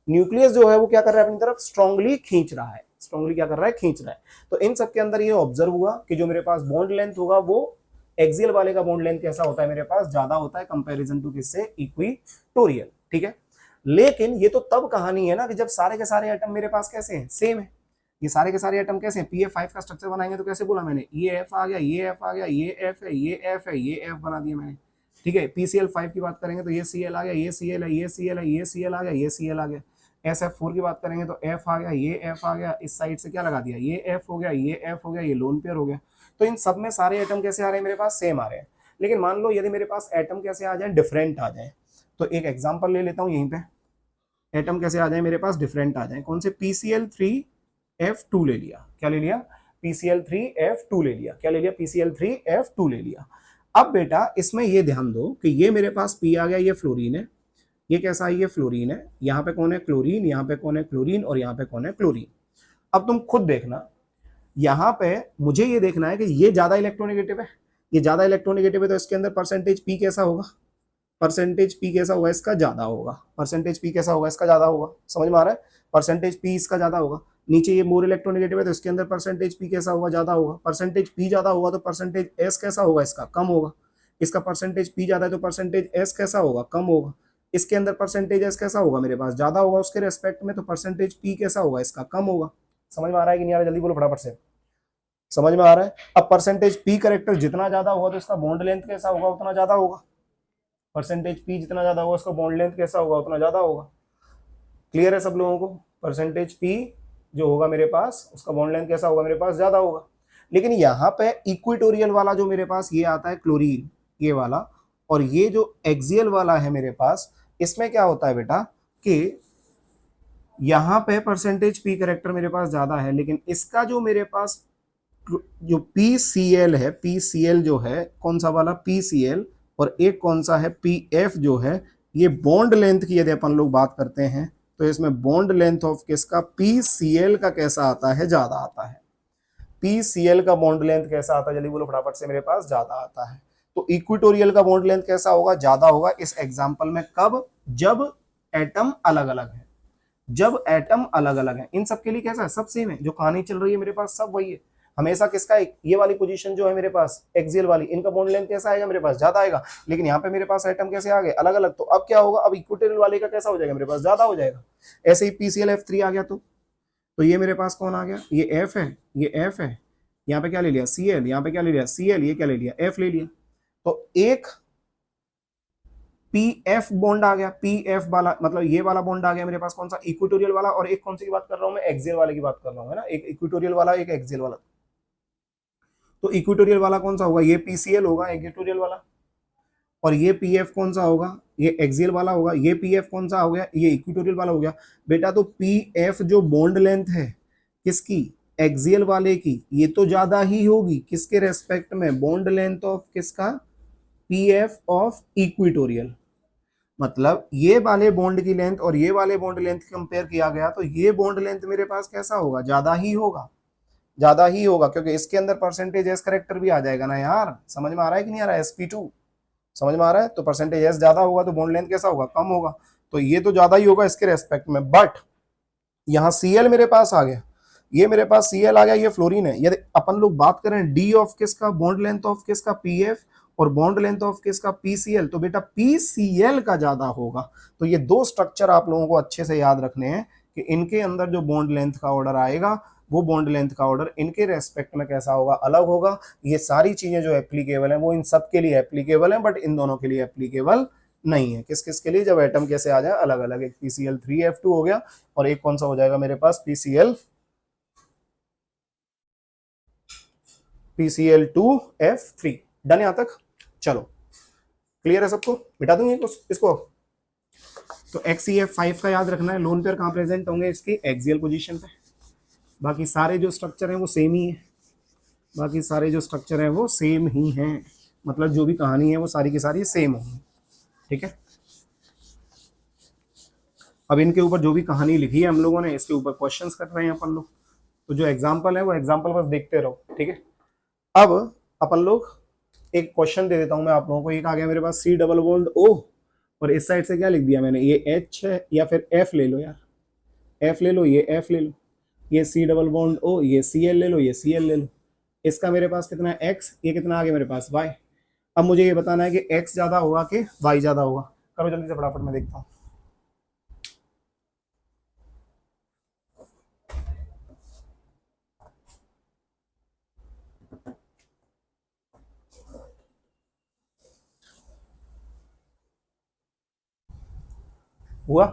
Speaker 1: न्यूक्लियस जो है वो क्या कर रहा है, अपनी तरफ स्ट्रांगली खींच रहा है, स्ट्रांगली क्या कर रहा है, खींच रहा है। तो इन सब के अंदर ये ऑब्जर्व हुआ कि जो मेरे पास बॉन्ड लेंथ होगा वो एक्सियल वाले का बॉन्ड लेंथ कैसा होता है मेरे पास, ज्यादा होता है कंपैरिजन टू किससे, इक्वेटोरियल। ठीक है। लेकिन ये तो तब कहानी है ना कि जब सारे के सारे एटम मेरे पास कैसे हैं, सेम है। ये सारे के सारे एटम कैसे हैं, PF5 का स्ट्रक्चर बनाएंगे तो कैसे बोला मैंने, ये एफ आ गया, ये एफ आ गया, ये एफ है, ये एफ है, ये एफ बना दिया मैंने। ठीक है। PCL5 की बात करेंगे तो ये Cl आ गया, ये Cl है, ये Cl है, ये Cl आ गया, ये Cl आ गया। SF4 की बात करेंगे तो F आ गया, ये F आ गया, इस साइड से क्या लगा दिया, ये F हो गया, ये F हो गया, ये लोन पेयर हो गया। तो इन सब में सारे एटम कैसे आ रहे हैं मेरे पास, सेम आ रहे हैं। लेकिन मान लो यदि मेरे पास एटम कैसे आ जाए, डिफरेंट आ जाए, तो एक एग्जांपल ले लेता हूं यहीं पे। एटम कैसे आ जाए मेरे पास, डिफरेंट आ जाए। कौन से, PCl3F2 ले लिया, क्या ले लिया, PCl3F2 ले लिया, क्या ले लिया, PCl3F2 ले लिया। अब बेटा इसमें ये ध्यान दो कि ये मेरे पास P आ गया, ये फ्लोरीन है, ये कैसा है, ये फ्लोरीन है। यहाँ पे कौन है, क्लोरीन, यहाँ पे कौन है, क्लोरीन, और यहाँ पे कौन है, क्लोरीन। अब तुम खुद देखना, यहाँ पे मुझे ये देखना है कि ये ज्यादा इलेक्ट्रोनेगेटिव है, ये ज्यादा इलेक्ट्रोनेगेटिव है, तो इसके अंदर परसेंटेज P कैसा होगा, परसेंटेज P कैसा होगा, इसका ज्यादा होगा। परसेंटेज P कैसा होगा, इसका ज्यादा होगा। समझ में आ रहा है, परसेंटेज P इसका ज्यादा होगा। नीचे ये मोर इलेक्ट्रोनेगेटिव है तो इसके अंदर परसेंटेज P कैसा होगा, ज्यादा होगा। परसेंटेज P ज्यादा होगा तो परसेंटेज S कैसा होगा, इसका कम होगा। इसका परसेंटेज P ज्यादा है तो परसेंटेज S कैसा होगा, कम होगा। इसके अंदर परसेंटेज S कैसा होगा मेरे पास, ज्यादा होगा उसके रेस्पेक्ट में, तो परसेंटेज P कैसा होगा, इसका कम होगा। समझ में आ रहा है कि नहीं आ रहा, जल्दी बोलो फटाफट से। समझ में आ रहा है। अब परसेंटेज P करेक्टर जितना ज्यादा होगा तो इसका बॉन्ड लेंथ कैसा होगा, उतना ज्यादा होगा। परसेंटेज P जितना ज्यादा होगा उसका बॉन्ड लेंथ कैसा होगा, उतना ज्यादा होगा। क्लियर है सब लोगों को, परसेंटेज P जो होगा मेरे पास उसका बॉन्ड लेंथ कैसा होगा मेरे पास, ज्यादा होगा। लेकिन यहाँ पे इक्वेटोरियल वाला जो मेरे पास ये आता है क्लोरीन, ये वाला, और ये जो एक्सियल वाला है मेरे पास, इसमें क्या होता है बेटा कि यहाँ पे परसेंटेज P करेक्टर मेरे पास ज्यादा है, लेकिन इसका जो मेरे पास जो PCl है, PCl जो है कौन सा वाला, PCl, और एक कौन सा है, PF जो है, ये बॉन्ड लेंथ की यदि अपन लोग बात करते हैं तो इसमें बॉन्ड लेंथ ऑफ किसका, PCl का कैसा आता है, ज्यादा आता है। PCl का बॉन्ड लेंथ कैसा आता है, जल्दी बोलो फटाफट से, मेरे पास ज्यादा आता है। तो इक्वेटोरियल का बॉन्ड लेंथ कैसा होगा, ज्यादा होगा इस एग्जांपल में। कब, जब एटम अलग अलग है, जब एटम अलग अलग है। इन सब के लिए कैसा है, सब सेम है, जो कहानी चल रही है मेरे पास सब वही है हमेशा। किसका, ये वाली पोजीशन जो है मेरे पास एक्सियल वाली, इनका बॉन्ड लेंथ कैसा आएगा मेरे पास, ज्यादा आएगा। लेकिन यहाँ पे मेरे पास एटम कैसे आ गए, अलग अलग, तो अब क्या होगा, अब इक्वेटोरियल वाले का कैसा हो जाएगा मेरे पास, ज्यादा हो जाएगा। ऐसे ही PClF3 आ गया तो ये मेरे पास कौन आ गया, ये F है, ये F है, यहाँ पे क्या ले लिया, Cl, यहाँ पे क्या ले लिया, Cl, ये क्या ले लिया, F ले लिया। तो एक PF बॉन्ड आ गया, PF वाला मतलब ये वाला बॉन्ड आ गया मेरे पास, कौन सा, इक्वेटोरियल वाला। और एक कौन सी की बात कर रहा हूं मैं, एक्सियल वाले की बात कर रहा हूं, है ना, एक इक्वेटोरियल वाला, एक एक्सियल वाला। तो इक्वेटोरियल वाला कौन सा होगा, ये PCl होगा इक्वेटोरियल वाला। और ये पी एफ कौन सा होगा, ये एक्सियल वाला होगा, ये पी एफ कौन सा हो गया, ये इक्वेटोरियल वाला हो गया। बेटा तो पी एफ जो बॉन्ड लेंथ है किसकी, एक्सियल वाले की, ये तो ज्यादा ही होगी किसके रेस्पेक्ट में, बॉन्ड लेंथ ऑफ किसका, पी एफ ऑफ इक्वेटोरियल। मतलब ये वाले बॉन्ड की लेंथ और ये वाले बॉन्ड लेंथ कंपेयर किया गया तो ये बॉन्ड लेंथ मेरे पास कैसा होगा, ज्यादा ही होगा, ज्यादा ही होगा, क्योंकि इसके अंदर परसेंटेज एस करेक्टर भी आ जाएगा ना यार। समझ में आ रहा है कि नहीं आ रहा है, sp2 समझ में आ रहा है। तो परसेंटेज एस ज्यादा होगा तो बॉन्ड लेंथ कैसा होगा, कम होगा। तो ये तो ज्यादा ही होगा इसके रेस्पेक्ट में। बट यहाँ Cl मेरे पास आ गया, ये मेरे पास Cl आ गया, ये फ्लोरीन है। यदि अपन लोग बात करें डी ऑफ किसका, बॉन्ड लेंथ ऑफ किसका, पीएफ, और बॉन्ड लेंथ ऑफ किसका, पीसीएल, तो बेटा पीसीएल का ज्यादा होगा। तो ये दो स्ट्रक्चर आप लोगों को अच्छे से याद रखने हैं कि इनके अंदर जो बॉन्ड लेंथ का ऑर्डर आएगा वो बॉन्ड लेंथ का ऑर्डर इनके रेस्पेक्ट में कैसा होगा, अलग होगा। ये सारी चीजें जो एप्लीकेबल हैं वो इन सब के लिए एप्लीकेबल हैं, बट इन दोनों के लिए एप्लीकेबल नहीं है। किस किस के लिए, जब एटम कैसे आ जाए अलग अलग, एक PCl3F2 हो गया और एक कौन सा हो जाएगा मेरे पास, PCl2F3। डन यहां तक, चलो क्लियर है सबको, मिटा दूंगी इसको। तो XCF5 का याद रखना है, लोन पेयर कहां प्रेजेंट होंगे, इसकी एक्सियल पोजीशन पे। बाकी सारे जो स्ट्रक्चर हैं वो सेम ही है, बाकी सारे जो स्ट्रक्चर हैं वो सेम ही हैं, मतलब जो भी कहानी है वो सारी की सारी सेम होगी, ठीक है। अब इनके ऊपर जो भी कहानी लिखी है हम लोगों ने, इसके ऊपर क्वेश्चंस कर रहे हैं अपन लोग। तो जो एग्जाम्पल है वो एग्जाम्पल बस देखते रहो, ठीक है। अब अपन लोग एक क्वेश्चन दे देता हूं मैं आप लोगों को। एक आ गया मेरे पास C डबल बॉन्ड O, और इस साइड से क्या लिख दिया मैंने, ये H है, या फिर F ले लो यार, F ले लो, ये F ले लो, ये C डबल बॉन्ड O, ये Cl ले लो, ये Cl ले लो। इसका मेरे पास कितना है X, ये कितना आ गया मेरे पास Y। अब मुझे ये बताना है कि X ज्यादा होगा कि Y ज्यादा होगा। करो जल्दी से फटाफट, मैं देखता हूँ। हुआ?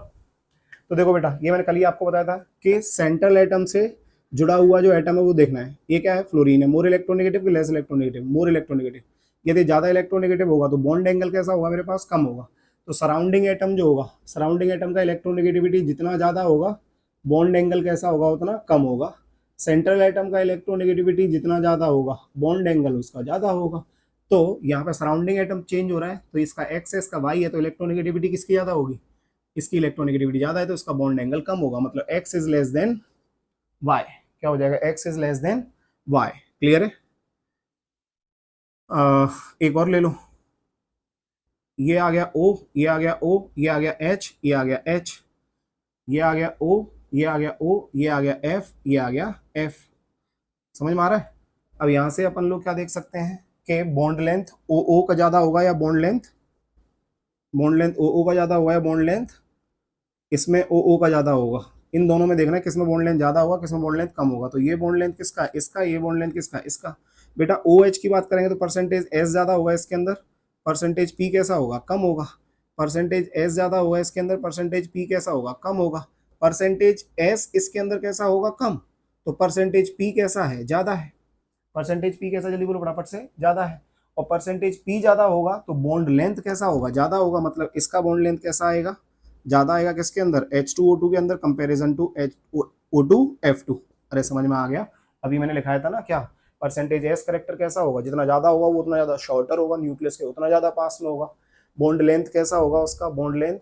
Speaker 1: तो देखो बेटा, ये मैंने कल ही आपको बताया था कि सेंट्रल एटम से जुड़ा हुआ जो एटम है वो देखना है। ये क्या है, फ्लोरीन है। मोर इलेक्ट्रोनेगेटिव कि लेस इलेक्ट्रोनेगेटिव, मोर इलेक्ट्रोनेगेटिव। यदि ज्यादा इलेक्ट्रोनेगेटिव होगा तो बॉन्ड एंगल कैसा होगा मेरे पास, कम होगा। तो सराउंडिंग एटम जो होगा, सराउंडिंग एटम का इलेक्ट्रोनेगेटिविटी जितना ज्यादा होगा बॉन्ड एंगल कैसा होगा, उतना कम होगा। सेंट्रल एटम का इलेक्ट्रोनेगेटिविटी जितना ज्यादा होगा बॉन्ड एंगल उसका ज्यादा होगा। तो यहाँ पे सराउंडिंग एटम चेंज हो रहा है, तो इसका एक्स है, इसका वाई है, तो इलेक्ट्रोनेगेटिविटी किसकी ज्यादा होगी, इसकी इलेक्ट्रोनेगेटिविटी ज्यादा है, तो इसका बॉन्ड एंगल कम होगा। मतलब x is less than y, क्या हो जाएगा, x is less than y। Clear है? एक और ले लो, ये आ गया O, ये आ गया O, ये आ गया H, ये आ गया H, ये आ गया O, ये आ गया O, ये आ गया F, ये आ गया F। समझ में आ रहा है? अब यहां से अपन लोग क्या देख सकते हैं कि बॉन्ड लेंथ OO का ज्यादा होगा या बॉन्ड लेंथ OO का ज्यादा होगा या बॉन्ड लेंथ इसमें OO का ज्यादा होगा। इन दोनों में देखना है किसमें बॉन्ड लेंथ ज्यादा होगा, किसमें बॉन्ड लेंथ कम होगा। तो ये बॉन्ड लेंथ किसका, इसका, ये बॉन्ड लेंथ किसका, इसका। बेटा OH की बात करेंगे तो परसेंटेज S ज्यादा होगा इसके अंदर, परसेंटेज P कैसा होगा, कम होगा। परसेंटेज S ज्यादा होगा इसके अंदर, परसेंटेज P कैसा होगा, कम होगा। परसेंटेज S इसके अंदर कैसा होगा, कम, तो परसेंटेज P कैसा है, ज्यादा है। परसेंटेज P कैसा, जल्दी बोलो फटाफट से, ज्यादा है। और परसेंटेज P ज्यादा होगा तो बॉन्ड लेंथ कैसा होगा, ज्यादा होगा। मतलब इसका बॉन्ड लेंथ कैसा आएगा, ज्यादा आएगा। किसके अंदर, H2O2 के अंदर कंपैरिजन टू O2F2। अरे समझ में आ गया? अभी मैंने लिखाया था ना क्या, परसेंटेज एस करेक्टर कैसा होगा, जितना ज्यादा होगा वो उतना ज्यादा शॉर्टर होगा, न्यूक्लियस के उतना ज्यादा पास में होगा। बॉन्ड लेंथ कैसा होगा उसका, बॉन्ड लेंथ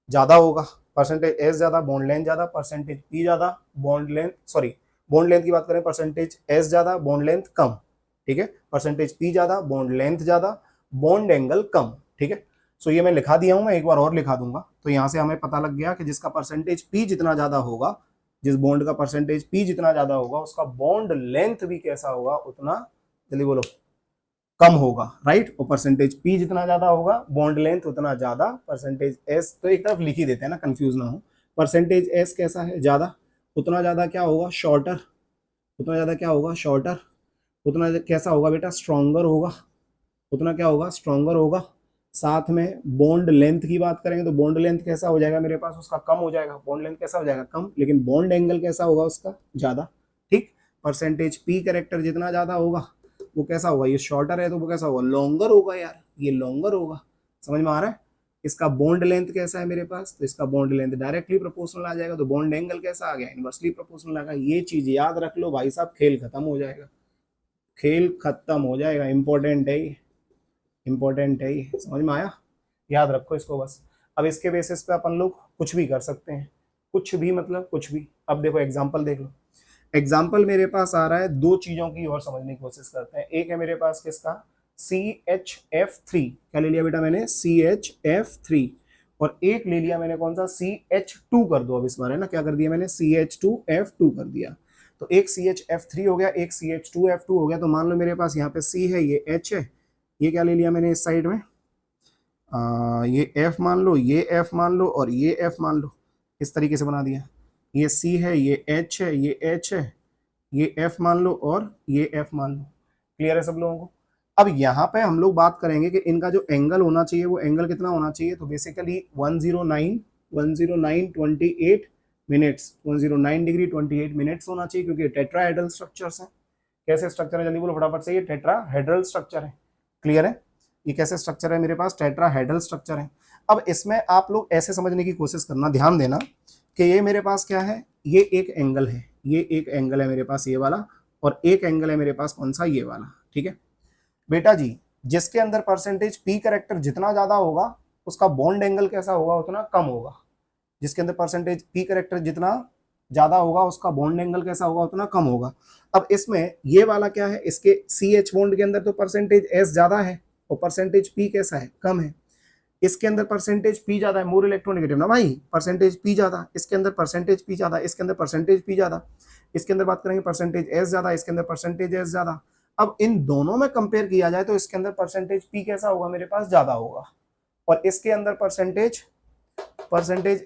Speaker 1: ज्यादा होगा। परसेंटेज एस ज्यादा, बॉन्ड लेंथ ज्यादा, परसेंटेज पी ज्यादा, bond length, sorry bond length की बात करें, परसेंटेज एस ज्यादा, बॉन्ड लेंथ कम, ठीक है। परसेंटेज पी ज्यादा, बॉन्ड लेंथ ज्यादा, बॉन्ड एंगल कम, ठीक है। सो ये मैं लिखा दिया हूं, मैं एक बार और लिखा दूंगा। तो यहां से हमें पता लग गया कि जिसका परसेंटेज पी जितना ज्यादा होगा, जिस बॉन्ड का परसेंटेज पी जितना ज्यादा होगा उसका बॉन्ड लेंथ भी कैसा होगा, उतना, जल्दी बोलो, कम होगा, राइट। और परसेंटेज पी जितना ज्यादा होगा बॉन्ड लेंथ उतना ज्यादा। परसेंटेज एस तो एक तरफ लिख ही देते हैं ना, कंफ्यूज ना हो। परसेंटेज एस कैसा है, ज्यादा, उतना ज्यादा क्या होगा, शॉर्टर, उतना ज्यादा क्या होगा, शॉर्टर। उतना कैसा होगा बेटा, स्ट्रॉन्गर होगा, उतना क्या होगा, स्ट्रॉन्गर होगा। साथ में बॉन्ड लेंथ की बात करेंगे तो बॉन्ड लेंथ कैसा हो जाएगा मेरे पास, उसका कम हो जाएगा। बॉन्ड लेंथ कैसा हो जाएगा, कम, लेकिन बॉन्ड एंगल कैसा होगा उसका, ज्यादा, ठीक। परसेंटेज पी कैरेक्टर जितना ज्यादा होगा वो कैसा होगा, ये शॉर्टर है तो वो कैसा होगा, लॉन्गर होगा यार। ये लॉन्गर होगा। समझ में आ रहा है? इसका बॉन्ड लेंथ कैसा है मेरे पास, तो इसका बॉन्ड लेंथ डायरेक्टली प्रोपोर्शनल आ जाएगा। तो बॉन्ड एंगल कैसा आ गया, इनवर्सली प्रोपोर्शनल आ गया। ये चीज याद रख लो भाई साहब, खेल खत्म हो जाएगा, खेल खत्म हो जाएगा। इंपॉर्टेंट है ये, इंपॉर्टेंट है ये। समझ में आया? याद रखो इसको बस। अब इसके बेसिस पे अपन लोग कुछ भी कर सकते हैं, कुछ भी मतलब कुछ भी। अब देखो एग्जाम्पल देख लो। एग्जाम्पल मेरे पास आ रहा है, दो चीजों की और समझने की कोशिश करते हैं। एक है मेरे पास किसका, CHF3, क्या ले लिया बेटा मैंने, CHF3। और एक ले लिया मैंने कौन सा, CH2 कर दो अब इस बार, है ना, क्या कर दिया मैंने, CH2F2 कर दिया। तो एक CHF3 हो गया, एक CH2F2 हो गया। तो मान लो मेरे पास यहाँ पे C है, ये H है, ये क्या ले लिया मैंने इस साइड में, ये F मान लो, ये F मान लो और ये F मान लो। इस तरीके से बना दिया। ये C है, ये H है, ये H है, ये F मान लो और ये F मान लो। क्लियर है सब लोगों को? अब यहाँ पे हम लोग बात करेंगे कि इनका जो एंगल होना चाहिए वो एंगल कितना होना चाहिए। तो बेसिकली 109 मिनट्स, 109 डिग्री 28 मिनट्स होना चाहिए, क्योंकि टेट्राहेड्रल स्ट्रक्चर्स हैं। कैसे स्ट्रक्चर है, जल्दी बोलो फटाफट से, ये टेट्राहेड्रल स्ट्रक्चर है। क्लियर है? ये कैसे स्ट्रक्चर है मेरे पास, टेट्राहेड्रल स्ट्रक्चर है। अब इसमें आप लोग ऐसे समझने की कोशिश करना, ध्यान देना कि ये मेरे पास क्या है, ये एक एंगल है, ये एक एंगल है मेरे पास ये वाला, और एक एंगल है मेरे पास कौन सा, ये वाला। ठीक है बेटा जी, जिसके अंदर परसेंटेज पी कैरेक्टर जितना ज्यादा होगा उसका बॉन्ड एंगल कैसा होगा, उतना कम होगा। जिसके अंदर परसेंटेज पी कैरेक्टर जितना ज्यादा होगा उसका बॉन्ड एंगल कैसा होगा, उतना कम होगा। अब इसमें ये वाला क्या है, इसके CH बॉन्ड के अंदर तो परसेंटेज S ज्यादा है और परसेंटेज P कैसा है, कम है। इसके अंदर परसेंटेज P ज्यादा है, मोर इलेक्ट्रोनेगेटिव ना भाई, परसेंटेज P ज्यादा, इसके अंदर परसेंटेज P ज्यादा, इसके अंदर परसेंटेज P ज्यादा, इसके अंदर बात करेंगे परसेंटेज S ज्यादा, इसके अंदर परसेंटेज S ज्यादा। अब इन दोनों में कंपेयर किया जाए तो इसके अंदर परसेंटेज P कैसा होगा मेरे पास, ज्यादा होगा, और इसके अंदर परसेंटेज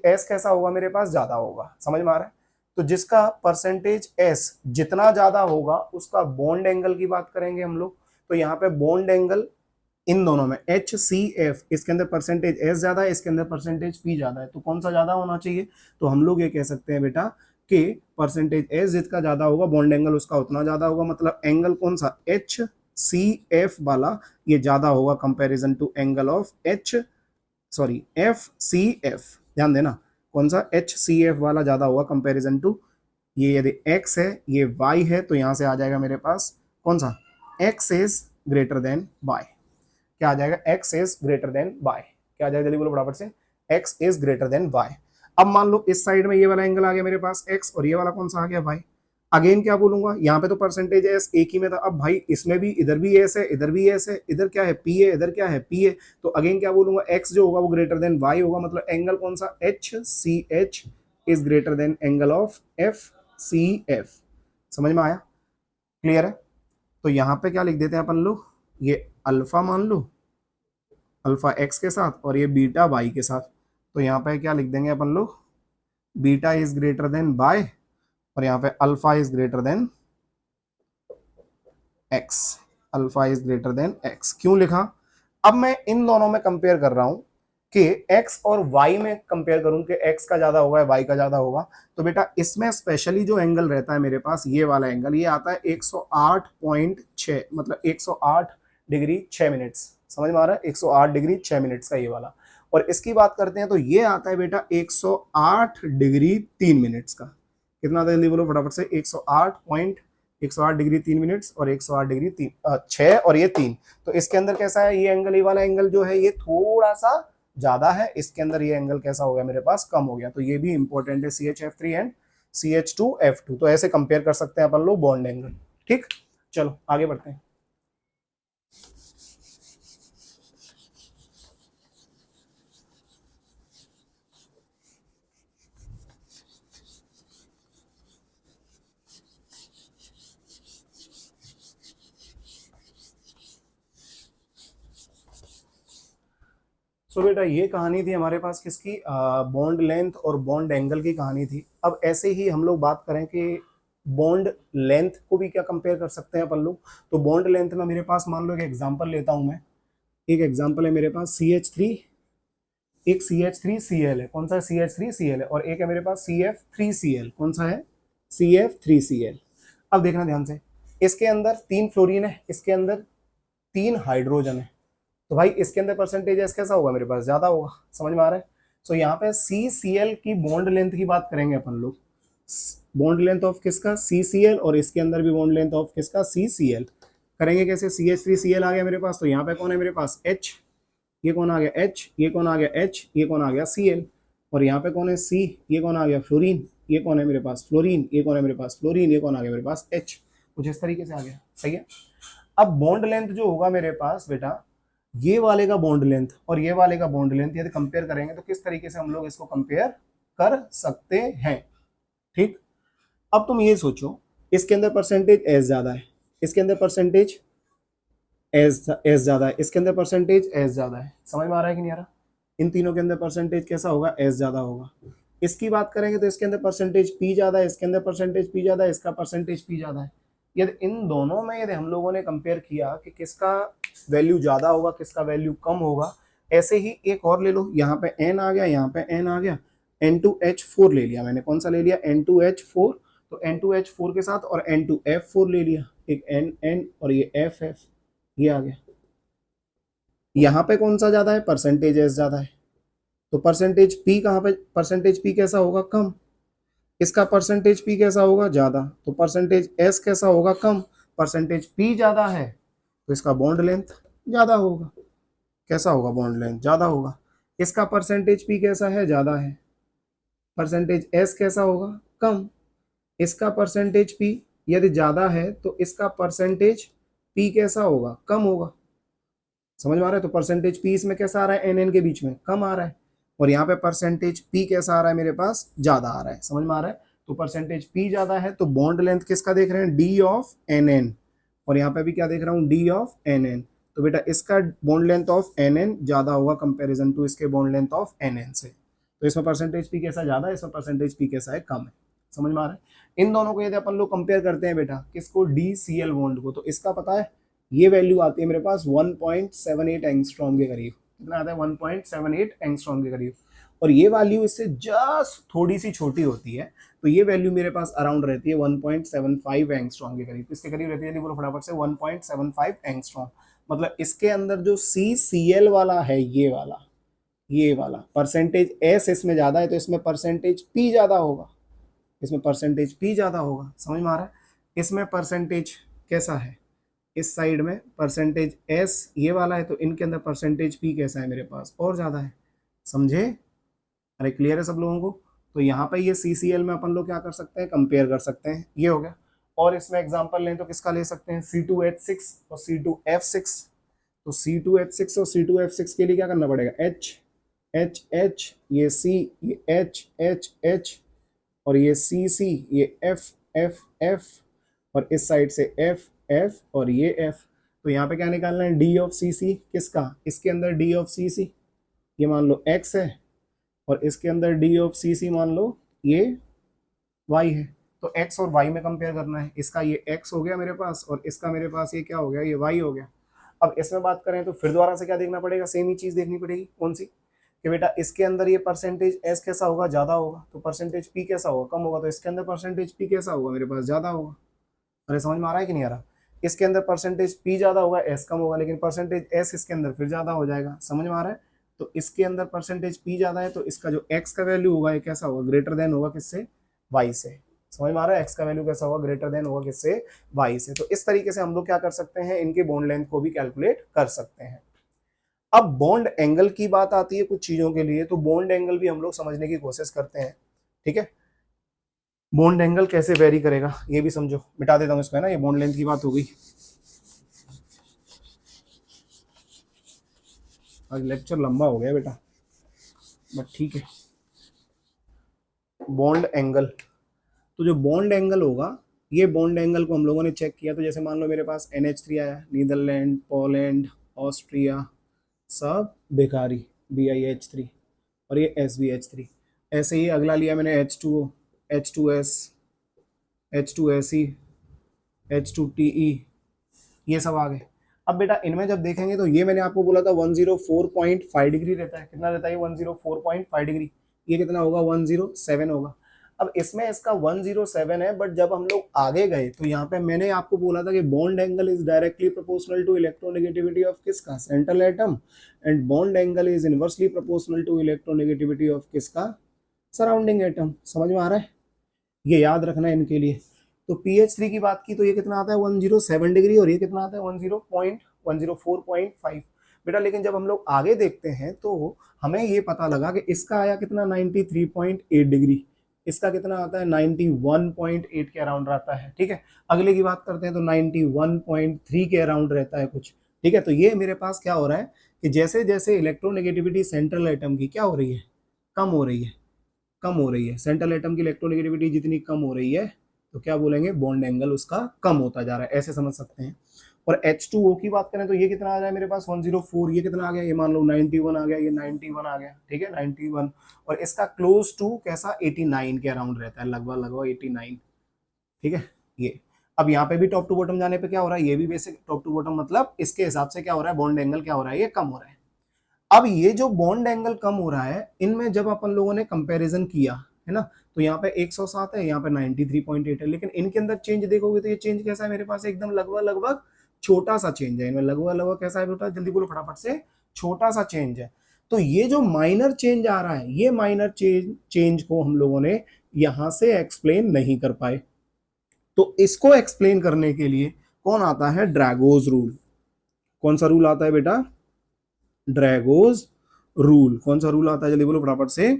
Speaker 1: S कैसा होगा मेरे पास, ज्यादा होगा। समझ में आ रहा है? तो जिसका परसेंटेज S जितना ज्यादा होगा उसका बॉन्ड एंगल की बात करेंगे हम लोग। तो यहाँ पे बॉन्ड एंगल इन दोनों में HCF, इसके अंदर परसेंटेज S ज्यादा है, इसके अंदर परसेंटेज P ज्यादा है, तो कौन सा ज्यादा होना चाहिए। तो हम लोग ये कह सकते हैं बेटा कि परसेंटेज S जितना ज्यादा होगा बॉन्ड एंगल उसका उतना ज्यादा होगा। मतलब एंगल कौन सा, HCF वाला ये ज्यादा होगा comparison to angle of FCF। ध्यान देना, कौन सा, HCF वाला ज्यादा होगा कंपैरिजन टू, ये यदि X है ये Y है, तो यहां से आ जाएगा मेरे पास कौन सा, X is greater than Y। क्या आ जाएगा, X is greater than Y। क्या आ जाएगा, जल्दी बोलो बराबर से, X is greater than Y। अब मान लो इस साइड में ये वाला एंगल आ गया मेरे पास X, और ये वाला कौन सा आ गया Y। अगेन क्या बोलूंगा, यहाँ पे तो परसेंटेज S एक ही में था, अब भाई इसमें भी इधर भी S है, इधर भी S है, इधर क्या है P है, इधर क्या है P है। तो अगेन क्या बोलूंगा, X जो होगा वो ग्रेटर देन Y होगा। मतलब एंगल कौन सा, HCH is greater than angle of FCF। समझ में आया? क्लियर है? तो यहाँ पे क्या लिख देते हैं अपन लोग, ये अल्फा मान लो, अल्फा X के साथ, और ये बीटा Y के साथ। तो यहाँ पे क्या लिख देंगे अपन लोग, beta is greater than Y, और यहाँ पे alpha is greater than X, alpha is greater than X। क्यों लिखा, अब मैं इन दोनों में कंपेयर कर रहा हूं कि X और Y में कंपेयर करूं कि X का ज्यादा होगा Y का ज्यादा होगा। तो बेटा इसमें स्पेशली जो एंगल रहता है मेरे पास, ये वाला एंगल, ये आता है 108.6, मतलब 108 डिग्री 6 मिनट्स। समझ में आ रहा है, 108 डिग्री 6 मिनट्स का ये वाला। और इसकी बात करते हैं तो ये आता है बेटा 108 डिग्री 3 मिनट्स का। कितना आता है, जल्दी बोलो फटाफट से, 108 डिग्री 3 मिनट्स और 108 डिग्री 6 और ये 3। तो इसके अंदर कैसा है, ये एंगल, ये वाला एंगल जो है ये थोड़ा सा ज्यादा है, इसके अंदर ये एंगल कैसा हो गया मेरे पास, कम हो गया। तो ये भी इंपॉर्टेंट है, CHF3 एंड CH2F2। तो ऐसे कंपेयर कर सकते हैं अपन लोग बॉन्ड एंगल। ठीक, चलो आगे बढ़ते हैं। सो बेटा ये कहानी थी हमारे पास किसकी, बॉन्ड लेंथ और बॉन्ड एंगल की कहानी थी। अब ऐसे ही हम लोग बात करें कि बॉन्ड लेंथ को भी क्या कंपेयर कर सकते हैं अपन लोग। तो बॉन्ड लेंथ में मेरे पास मान लो एक एग्जांपल लेता हूं मैं, एक एग्जांपल है मेरे पास CH3, एक CH3Cl है, कौन सा है, CH3Cl है, और एक है मेरे पास CF3Cl, कौन सा है, CF3Cl। अब देखना ध्यान से, इसके अंदर 3 फ्लोरीन है, इसके अंदर 3 हाइड्रोजन है। तो भाई इसके अंदर परसेंटेज एस कैसा होगा, मेरे पास ज्यादा होगा। समझ में आ रहा है। सो यहाँ पे सी सी एल की बॉन्ड लेंथ की बात करेंगे अपन लोग, बॉन्ड लेंथ ऑफ किसका, सी सी एल, और इसके अंदर भी बॉन्ड लेंथ ऑफ किसका, सी सी एल। करेंगे कैसे, C H three C L आ गया मेरे पास, तो यहाँ पे कौन है मेरे पास, एच, ये कौन आ गया एच, ये कौन आ गया एच, ये कौन आ गया सी एल, और यहाँ पे कौन है सी, ये कौन आ गया फ्लोरीन, ये कौन है मेरे पास फ्लोरीन, ये कौन है मेरे पास फ्लोरीन, ये कौन आ गया मेरे पास एच। कुछ इस तरीके से आ गया, सही है। अब बॉन्ड लेंथ जो होगा मेरे पास बेटा, ये वाले का बॉन्ड लेंथ और ये वाले का बॉन्ड लेंथ यदि कंपेयर करेंगे तो किस तरीके से हम लोग इसको कंपेयर कर सकते हैं, ठीक। अब तुम ये सोचो, इसके अंदर परसेंटेज एस ज्यादा है, इसके अंदर परसेंटेज एस ज्यादा है, इसके अंदर परसेंटेज एस ज्यादा है। समझ में आ रहा है कि नहीं आ रहा। इन तीनों के अंदर परसेंटेज कैसा होगा, एस ज्यादा होगा। इसकी बात करेंगे तो इसके अंदर परसेंटेज पी ज्यादा है, इसके अंदर परसेंटेज पी ज्यादा है, इसका परसेंटेज पी ज्यादा है। यदि इन दोनों में यदि हम लोगों ने कंपेयर किया कि किसका वैल्यू ज्यादा होगा, किसका वैल्यू कम होगा, ऐसे ही एक और ले लो, यहाँ पे एन आ गया, यहाँ पे एन आ गया, N2H4 ले लिया मैंने, कौन सा ले लिया, N2H4। तो N2H4 के साथ और N2F4 ले लिया, एक N और ये FF, ये आ गया। यहाँ पे कौन सा ज्यादा है, परसेंटेज एस ज्यादा है, तो परसेंटेज पी कहाँ पे, परसेंटेज पी कैसा होगा, कम। इसका परसेंटेज पी कैसा होगा, ज्यादा, तो परसेंटेज एस कैसा होगा, कम। परसेंटेज पी ज्यादा है तो इसका बॉन्ड लेंथ ज्यादा होगा, कैसा होगा, बॉन्ड लेंथ ज्यादा होगा। इसका परसेंटेज पी कैसा है, ज्यादा है, परसेंटेज एस कैसा होगा, कम। इसका परसेंटेज पी यदि ज्यादा है तो इसका परसेंटेज पी कैसा होगा, कम होगा। समझ में आ रहा है। तो परसेंटेज पी इसमें कैसा आ रहा है, एन एन के बीच में कम आ रहा है, और यहाँ पे परसेंटेज पी कैसा आ रहा है, मेरे पास ज्यादा आ रहा है। समझ में आ रहा है। तो परसेंटेज पी ज्यादा है तो बॉन्ड लेंथ किसका देख रहे हैं, डी ऑफ एन एन, और यहाँ पे भी क्या देख रहा हूँ, डी ऑफ एन एन। तो बेटा इसका bond length of N N ज्यादा होगा कंपेरिजन टू इसके bond length of N N से। तो इसमें परसेंटेज पी कैसा ज्यादा है, इसमें परसेंटेज पी कैसा है, कम है। समझ में आ रहा है। इन दोनों को यदि अपन लोग कंपेयर करते हैं बेटा, किसको, डी सी एल बॉन्ड को, तो इसका पता है ये वैल्यू आती है मेरे पास 1.78 एंगस्ट्रॉम के करीब। कितना आता है, 1.78 एंगस्ट्रॉम के करीब, और ये वैल्यू इससे जस्ट थोड़ी सी छोटी होती है, तो ये वैल्यू मेरे पास अराउंड रहती है 1.75 एंगस्ट्रॉम के करीब। इसके करीब रहती है, बोलो फटाफट से, 1.75 एंगस्ट्रॉम। मतलब इसके अंदर जो सी सी एल वाला है, ये वाला परसेंटेज एस इसमें ज्यादा है, तो इसमें परसेंटेज पी ज्यादा होगा, इसमें परसेंटेज पी ज्यादा होगा। समझ में आ रहा है। इसमें परसेंटेज कैसा है, इस साइड में परसेंटेज एस ये वाला है, तो इनके अंदर परसेंटेज पी कैसा है, मेरे पास और ज्यादा है। समझे, अरे क्लियर है सब लोगों को। तो यहाँ पे ये CCL में अपन लोग क्या कर सकते हैं, कंपेयर कर सकते हैं, ये हो गया। और इसमें एग्जांपल लें तो किसका ले सकते हैं, C2H6 और C2F6। तो C2H6 और C2F6 के लिए क्या करना पड़ेगा, H H H, ये C, ये H H H, और ये C C, ये F F F, और इस साइड से F F और ये F। तो यहाँ पे क्या निकालना है, D ऑफ CC किसका, इसके अंदर D ऑफ CC ये मान लो X है, और इसके अंदर D ऑफ CC मान लो ये Y है। तो X और Y में कंपेयर करना है। इसका ये X हो गया मेरे पास, और इसका मेरे पास ये क्या हो गया, ये Y हो गया। अब इसमें बात करें तो फिर दोबारा से क्या देखना पड़ेगा, सेम ही चीज देखनी पड़ेगी, कौन सी, कि बेटा इसके अंदर ये परसेंटेज एस कैसा होगा, ज्यादा होगा, तो परसेंटेज पी कैसा होगा, कम होगा, तो इसके अंदर परसेंटेज पी कैसा होगा, मेरे पास ज्यादा होगा। अरे समझ में आ रहा है कि नहीं आ रहा। इसके अंदर परसेंटेज पी ज्यादा होगा, एस कम होगा, लेकिन परसेंटेज एस इसके अंदर फिर ज्यादा हो जाएगा। समझ में आ रहा है। तो इसके अंदर परसेंटेज पी ज्यादा है, तो इसका जो एक्स का वैल्यू होगा ये कैसा होगा, ग्रेटर देन होगा किससे, वाई से। समझ में आ रहा है। एक्स का वैल्यू कैसा होगा, ग्रेटर देन होगा किससे, वाई से। तो इस तरीके से हम लोग क्या कर सकते हैं, इनके बॉन्ड लेंथ को भी कैलकुलेट कर सकते हैं। अब बॉन्ड एंगल की बात आती है कुछ चीजों के लिए, तो बॉन्ड एंगल भी हम लोग समझने की कोशिश करते हैं, ठीक है। बॉन्ड एंगल कैसे वेरी करेगा ये भी समझो, मिटा देता हूं इसमें ना, ये बॉन्ड लेंथ की बात हो गई। आज लेक्चर लंबा हो गया बेटा, बट ठीक है। बॉन्ड एंगल, तो जो बॉन्ड एंगल होगा, ये बॉन्ड एंगल को हम लोगों ने चेक किया, तो जैसे मान लो मेरे पास NH3 आया, नीदरलैंड, पोलैंड, ऑस्ट्रिया, सब बेकारी BiH3, और ये SbH3। ऐसे ही अगला लिया मैंने H2O, H2S, H2Se, H2Te, ये सब आ गए। अब बेटा इनमें जब देखेंगे तो ये मैंने आपको बोला था 104.5 डिग्री रहता है। कितना रहता है, 104.5 डिग्री। ये कितना होगा, 107 होगा। अब इसमें इसका 107 है, बट जब हम लोग आगे गए तो यहाँ पे मैंने आपको बोला था कि bond angle is directly proportional to electronegativity of किसका, central atom, and bond angle is inversely proportional to electronegativity of किसका, सराउंडिंग एटम। समझ में आ रहा है, ये याद रखना है इनके लिए। तो PH3 की बात की तो ये कितना आता है 107 डिग्री, और ये कितना आता है 104.5 बेटा। लेकिन जब हम लोग आगे देखते हैं तो हमें ये पता लगा कि इसका आया कितना 93.8 डिग्री, इसका कितना आता है 91.8 के अराउंड रहता है। ठीक है, अगले की बात करते हैं तो 91.3 के अराउंड रहता है कुछ। ठीक है, तो ये मेरे पास क्या हो रहा है कि जैसे जैसे इलेक्ट्रोनेगेटिविटी सेंट्रल एटम की क्या हो रही है, कम हो रही है, कम हो रही है। सेंट्रल एटम की इलेक्ट्रोनेगेटिविटी जितनी कम हो रही है तो क्या बोलेंगे, बॉन्ड एंगल उसका कम होता जा रहा है, ऐसे समझ सकते हैं। और H2O की बात करें तो ये कितना आ रहा है मेरे पास 104, ये कितना आ गया, ये मान लो 91 आ गया, ये 91 आ गया। ठीक है, 91, और इसका क्लोज टू कैसा 89 के अराउंड रहता है, लगभग लगभग 89। ठीक है, ये अब यहाँ पे भी टॉप टू बॉटम जाने पे क्या हो रहा है, ये भी बेसिक टॉप टू बॉटम, मतलब इसके हिसाब से क्या हो रहा है, बॉन्ड एंगल क्या हो रहा है, ये कम हो रहा है। अब ये जो बॉन्ड एंगल कम हो रहा है, इनमें जब अपन लोगों ने कंपैरिजन किया है ना, तो यहाँ पे 107 है, यहाँ पे 93.8 है, लेकिन इनके अंदर चेंज देखोगे तो ये चेंज कैसा है मेरे पास, एकदम लगभग लगभग छोटा सा चेंज है इनमें, लगभग लगभग कैसा है बेटा, जल्दी बोलो फटाफट से, छोटा सा चेंज है। तो ये जो माइनर चेंज आ रहा है, ये माइनर चेंज को हम लोगों ने यहां से एक्सप्लेन नहीं कर पाए। तो इसको एक्सप्लेन करने के लिए कौन आता है, ड्रैगोज रूल। कौन सा रूल आता है बेटा, ड्रैगोज रूल। कौन सा रूल आता है, जल्दी बोलो फटाफट से,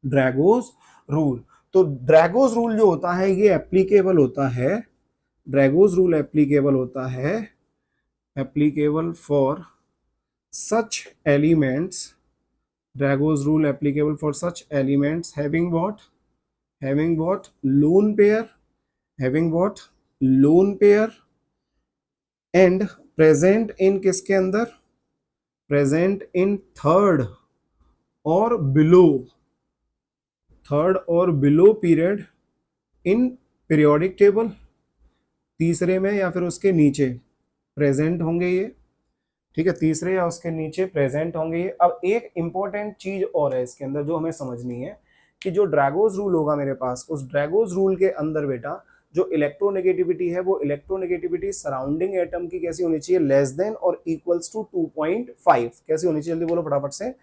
Speaker 1: ड्रैगोज रूल। तो ड्रैगोज रूल जो होता है ये एप्लीकेबल होता है, ड्रैगोज रूल एप्लीकेबल होता है, applicable for such elements, Drago's rule applicable for such elements having what lone pair, having what lone pair, and present in किसके अंदर, प्रेजेंट इन थर्ड और below period in periodic table, तीसरे में या फिर उसके नीचे प्रेजेंट होंगे ये। ठीक है, तीसरे या उसके नीचे प्रेजेंट होंगे ये। अब एक इंपॉर्टेंट चीज और है इसके अंदर जो हमें समझनी है कि जो ड्रैगोज रूल होगा मेरे पास, उस ड्रैगोज रूल के अंदर बेटा जो इलेक्ट्रोनेगेटिविटी है, वो इलेक्ट्रोनेगेटिविटी सराउंडिंग एटम की कैसी होनी चाहिए, लेस देन और इक्वल्स टू 2.5। कैसी होनी चाहिए, जल्दी बोलो फटाफट से,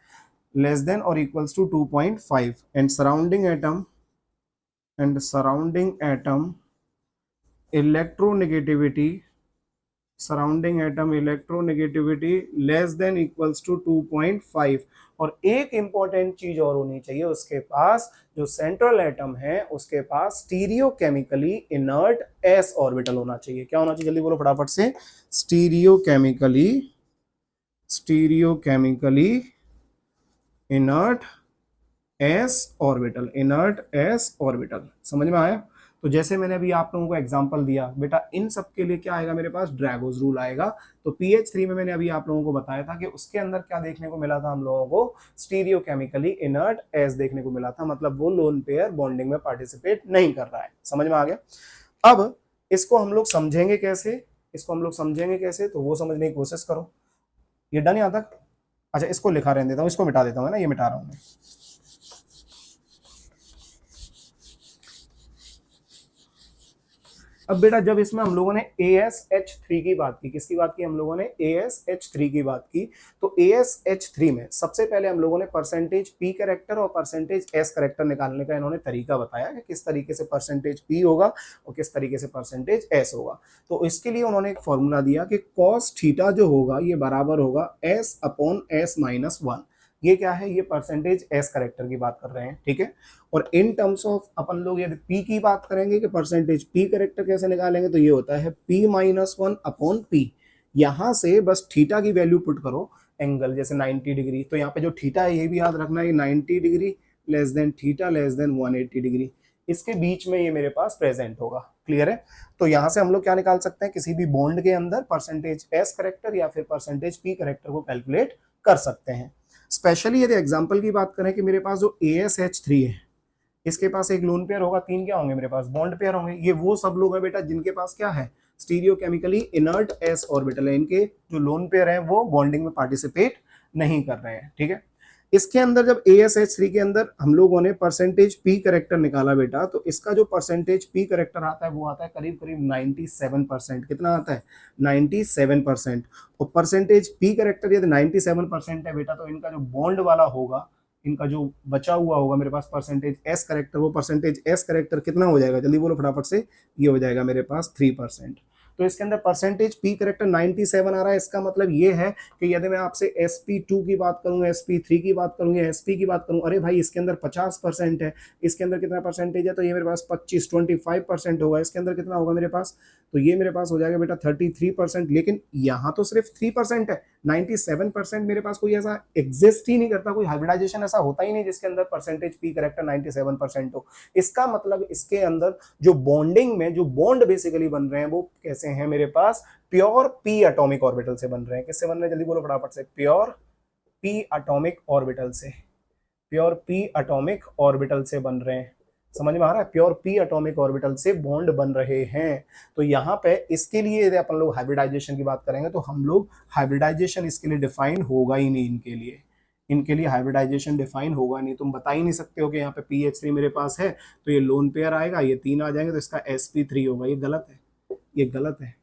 Speaker 1: लेस देन और equals to 2.5, and surrounding atom electronegativity, surrounding atom electronegativity less than equals to 2.5। और एक इंपॉर्टेंट चीज और होनी चाहिए उसके पास, जो सेंट्रल एटम है उसके पास stereo chemically inert s orbital होना चाहिए। क्या होना चाहिए, जल्दी बोलो फटाफट से, stereo chemically inert s orbital, inert s orbital. समझ में आया। तो जैसे मैंने अभी आप लोगों को एग्जांपल दिया बेटा, इन सब के लिए क्या आएगा मेरे पास, ड्रैगोज रूल आएगा। तो PH3 में मैंने अभी आप लोगों को बताया था कि उसके अंदर क्या देखने को मिला था, हम लोगों को स्टीरियो केमिकली इनर्ट एस देखने को मिला था, मतलब वो लोन पेयर बॉन्डिंग में पार्टिसिपेट नहीं कर रहा है। समझ में आ गया। अब इसको हम लोग समझेंगे कैसे, तो वो समझने की कोशिश करो। ये डन यहाँ तक। अच्छा, इसको लिखा रहने देता हूँ, इसको मिटा देता हूँ ना, ये मिटा रहा हूँ मैं। अब बेटा जब इसमें हम लोगों ने ASH3 की बात की, किसकी बात की, हम लोगों ने ASH3 की बात की। तो ASH3 में सबसे पहले हम लोगों ने परसेंटेज P कैरेक्टर और परसेंटेज S कैरेक्टर निकालने का इन्होंने तरीका बताया कि किस तरीके से परसेंटेज P होगा और किस तरीके से परसेंटेज S होगा। तो इसके लिए उन्होंने एक फॉर्मूला दिया कि cos थीटा जो होगा ये बराबर होगा S/S-1। ये क्या है, ये परसेंटेज S कैरेक्टर की बात कर रहे हैं। ठीक है, और इन टर्म्स ऑफ अपन लोग यदि P की बात करेंगे कि परसेंटेज P कैरेक्टर कैसे निकालेंगे, तो ये होता है P-1/P। यहां से बस थीटा की वैल्यू पुट करो, एंगल जैसे 90 डिग्री, तो यहाँ पे जो थीटा है ये भी याद रखना है, 90 degree less than theta less than 180 degree, इसके बीच में ये मेरे पास प्रेजेंट होगा। क्लियर है। तो यहां से हम लोग क्या निकाल सकते हैं, किसी भी बॉन्ड के अंदर परसेंटेज S कैरेक्टर या फिर परसेंटेज P कैरेक्टर को कैलकुलेट कर सकते हैं। स्पेशली यदि एग्जांपल की बात करें कि मेरे पास जो ASH3 है, इसके पास एक लोन पेयर होगा, 3 क्या होंगे मेरे पास, बॉन्ड पेयर होंगे। ये वो सब लोग हैं बेटा जिनके पास क्या है, stereo chemically inert s orbital है, इनके जो लोन पेयर हैं वो बॉन्डिंग में पार्टिसिपेट नहीं कर रहे हैं। ठीक है, इसके अंदर जब ASH3 के अंदर हम लोगों ने परसेंटेज पी करेक्टर निकाला बेटा, तो इसका जो परसेंटेज पी करेक्टर आता है वो आता है करीब करीब 97%। कितना आता है? 97%। और परसेंटेज पी करेक्टर यदि 97% है बेटा, तो इनका जो बॉन्ड वाला होगा, इनका जो बचा हुआ होगा मेरे पास परसेंटेज एस करेक्टर, वो परसेंटेज एस करेक्टर कितना हो जाएगा? जल्दी बोलो फटाफट से। ये हो जाएगा मेरे पास 3%। तो इसके अंदर परसेंटेज पी करेक्टर 97 आ रहा है। इसका मतलब ये है कि यदि मैं आपसे sp2 की बात करूं, sp3 की बात करूं या sp की बात करूं, अरे भाई इसके अंदर 50% है, इसके अंदर कितना परसेंटेज है? तो ये मेरे पास 25% होगा। इसके अंदर कितना होगा मेरे पास? तो ये मेरे पास हो जाएगा बेटा 33%। लेकिन यहाँ तो सिर्फ 3% है, 97% मेरे पास कोई ऐसा एग्जिस्ट ही नहीं करता, कोई हाइब्रिडाइजेशन ऐसा होता ही नहीं जिसके अंदर परसेंटेज पी करेक्टर 97% हो। इसका मतलब इसके अंदर जो बॉन्डिंग में जो बॉन्ड बेसिकली बन रहे हैं वो कैसे हैं मेरे पास? प्योर पी एटॉमिक ऑर्बिटल से बन रहे हैं। किससे बन रहे हैं? जल्दी बोलो फटाफट से। प्योर पी एटॉमिक ऑर्बिटल से, प्योर पी एटॉमिक ऑर्बिटल से बन रहे हैं। समझ में आ रहा है? प्योर पी एटॉमिक ऑर्बिटल से बॉन्ड बन रहे हैं। तो यहाँ पे इसके लिए यदि अपन लोग हाइब्रिडाइजेशन की बात करेंगे तो हम लोग हाइब्रिडाइजेशन इसके लिए डिफाइन होगा ही नहीं। इनके लिए हाइब्रिडाइजेशन डिफाइन होगा नहीं। तुम बता ही नहीं सकते हो कि यहाँ पे PH3 मेरे पास है तो ये लोन पेयर आएगा, ये 3 आ जाएंगे तो इसका sp3 होगा। ये गलत है, ये गलत है,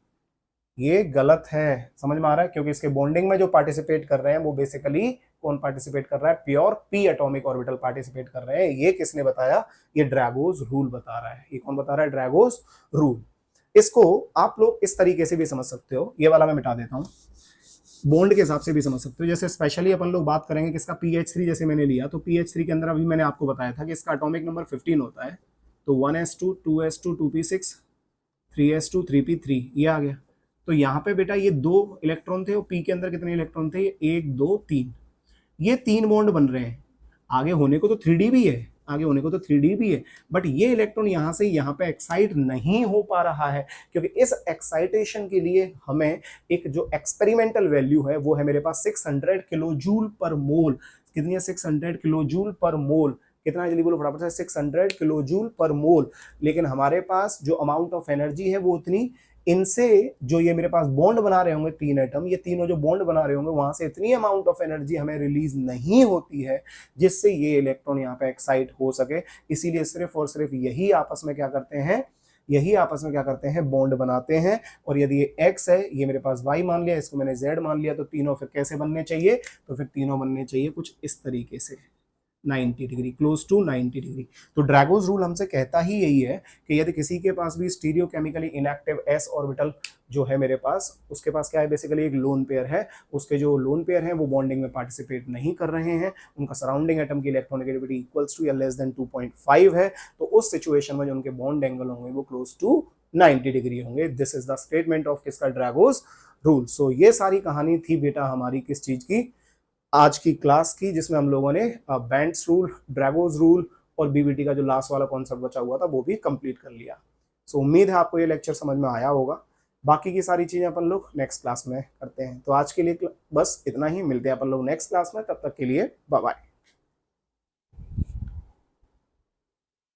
Speaker 1: ये गलत है। समझ में आ रहा है? क्योंकि इसके बॉन्डिंग में जो पार्टिसिपेट कर रहे हैं वो बेसिकली कौन पार्टिसिपेट कर रहा है? Pure P atomic orbital participate कर रहे हैं। ये किसने बताया? ये ड्रैगोस रूल बता रहा है। ये कौन बता रहा है? ड्रैगोस रूल। इसको आप लोग इस तरीके से भी समझ सकते हो, ये वाला मैं मिटा देता हूं, बॉन्ड के हिसाब से भी समझ सकते हो। जैसे स्पेशली अपन लोग बात करेंगे किसका? PH3 जैसे मैंने लिया तो PH3 के अंदर अभी मैंने आपको बताया था कि इसका एटॉमिक नंबर 15 होता है। तो 1s2 2s2 2p6 3s2 3p3 ये आ गया। तो यहाँ पे बेटा ये 2 इलेक्ट्रॉन थे और पी के अंदर कितने इलेक्ट्रॉन थे? ये 1 2 3, ये 3 बॉन्ड बन रहे हैं। आगे होने को तो 3D भी है, आगे होने को तो 3D भी है, बट ये इलेक्ट्रॉन यहाँ से यहाँ पे एक्साइट नहीं हो पा रहा है क्योंकि इस एक्साइटेशन के लिए हमें एक जो एक्सपेरिमेंटल वैल्यू है वो है मेरे पास 600 किलो जूल पर मोल। कितनी है? 600 किलो जूल पर मोल। कितना? जल्दी बोलो फटाफट से। 600 किलो जूल पर मोल। लेकिन हमारे पास जो अमाउंट ऑफ एनर्जी है वो उतनी, इनसे जो ये मेरे पास बॉन्ड बना रहे होंगे 3 एटम, ये तीनों जो बॉन्ड बना रहे होंगे वहां से इतनी अमाउंट ऑफ एनर्जी हमें रिलीज नहीं होती है जिससे ये इलेक्ट्रॉन यहाँ पे एक्साइट हो सके। इसीलिए सिर्फ और सिर्फ यही आपस में क्या करते हैं? यही आपस में क्या करते हैं? बॉन्ड बनाते हैं। और यदि ये x है, ये मेरे पास y मान लिया, इसको मैंने z मान लिया, तो तीनों फिर कैसे बनने चाहिए? तो फिर तीनों बनने चाहिए कुछ इस तरीके से, 90 डिग्री, क्लोज टू 90 डिग्री। तो ड्रैगोस रूल हमसे कहता ही यही है कि यदि किसी के पास भी stereo chemically inactive s orbital जो है मेरे पास, उसके पास क्या है? बेसिकली एक लोन पेयर है। उसके जो लोन पेयर हैं वो बॉन्डिंग में पार्टिसिपेट नहीं कर रहे हैं, उनका सराउंडिंग एटम की इलेक्ट्रॉनिगेटिविटी इक्वल्स टू या लेस देन 2.5 है, तो उस सिचुएशन में जो उनके बॉन्ड एंगल होंगे वो क्लोज टू 90 डिग्री होंगे। This is the statement of किसका? ड्रैगोस रूल। सो ये सारी कहानी थी बेटा हमारी किस चीज की? आज की क्लास की, जिसमें हम लोगों ने बेंट्स रूल, ड्रैगोस रूल और बीबीटी का जो लास्ट वाला कॉन्सेप्ट बचा हुआ था वो भी कंप्लीट कर लिया। सो उम्मीद है आपको ये लेक्चर समझ में आया होगा। बाकी की सारी चीजें अपन लोग नेक्स्ट क्लास में करते हैं। तो आज के लिए बस इतना ही, मिलते हैं अपन लोग नेक्स्ट क्लास में। तब तक के लिए बाय बाय।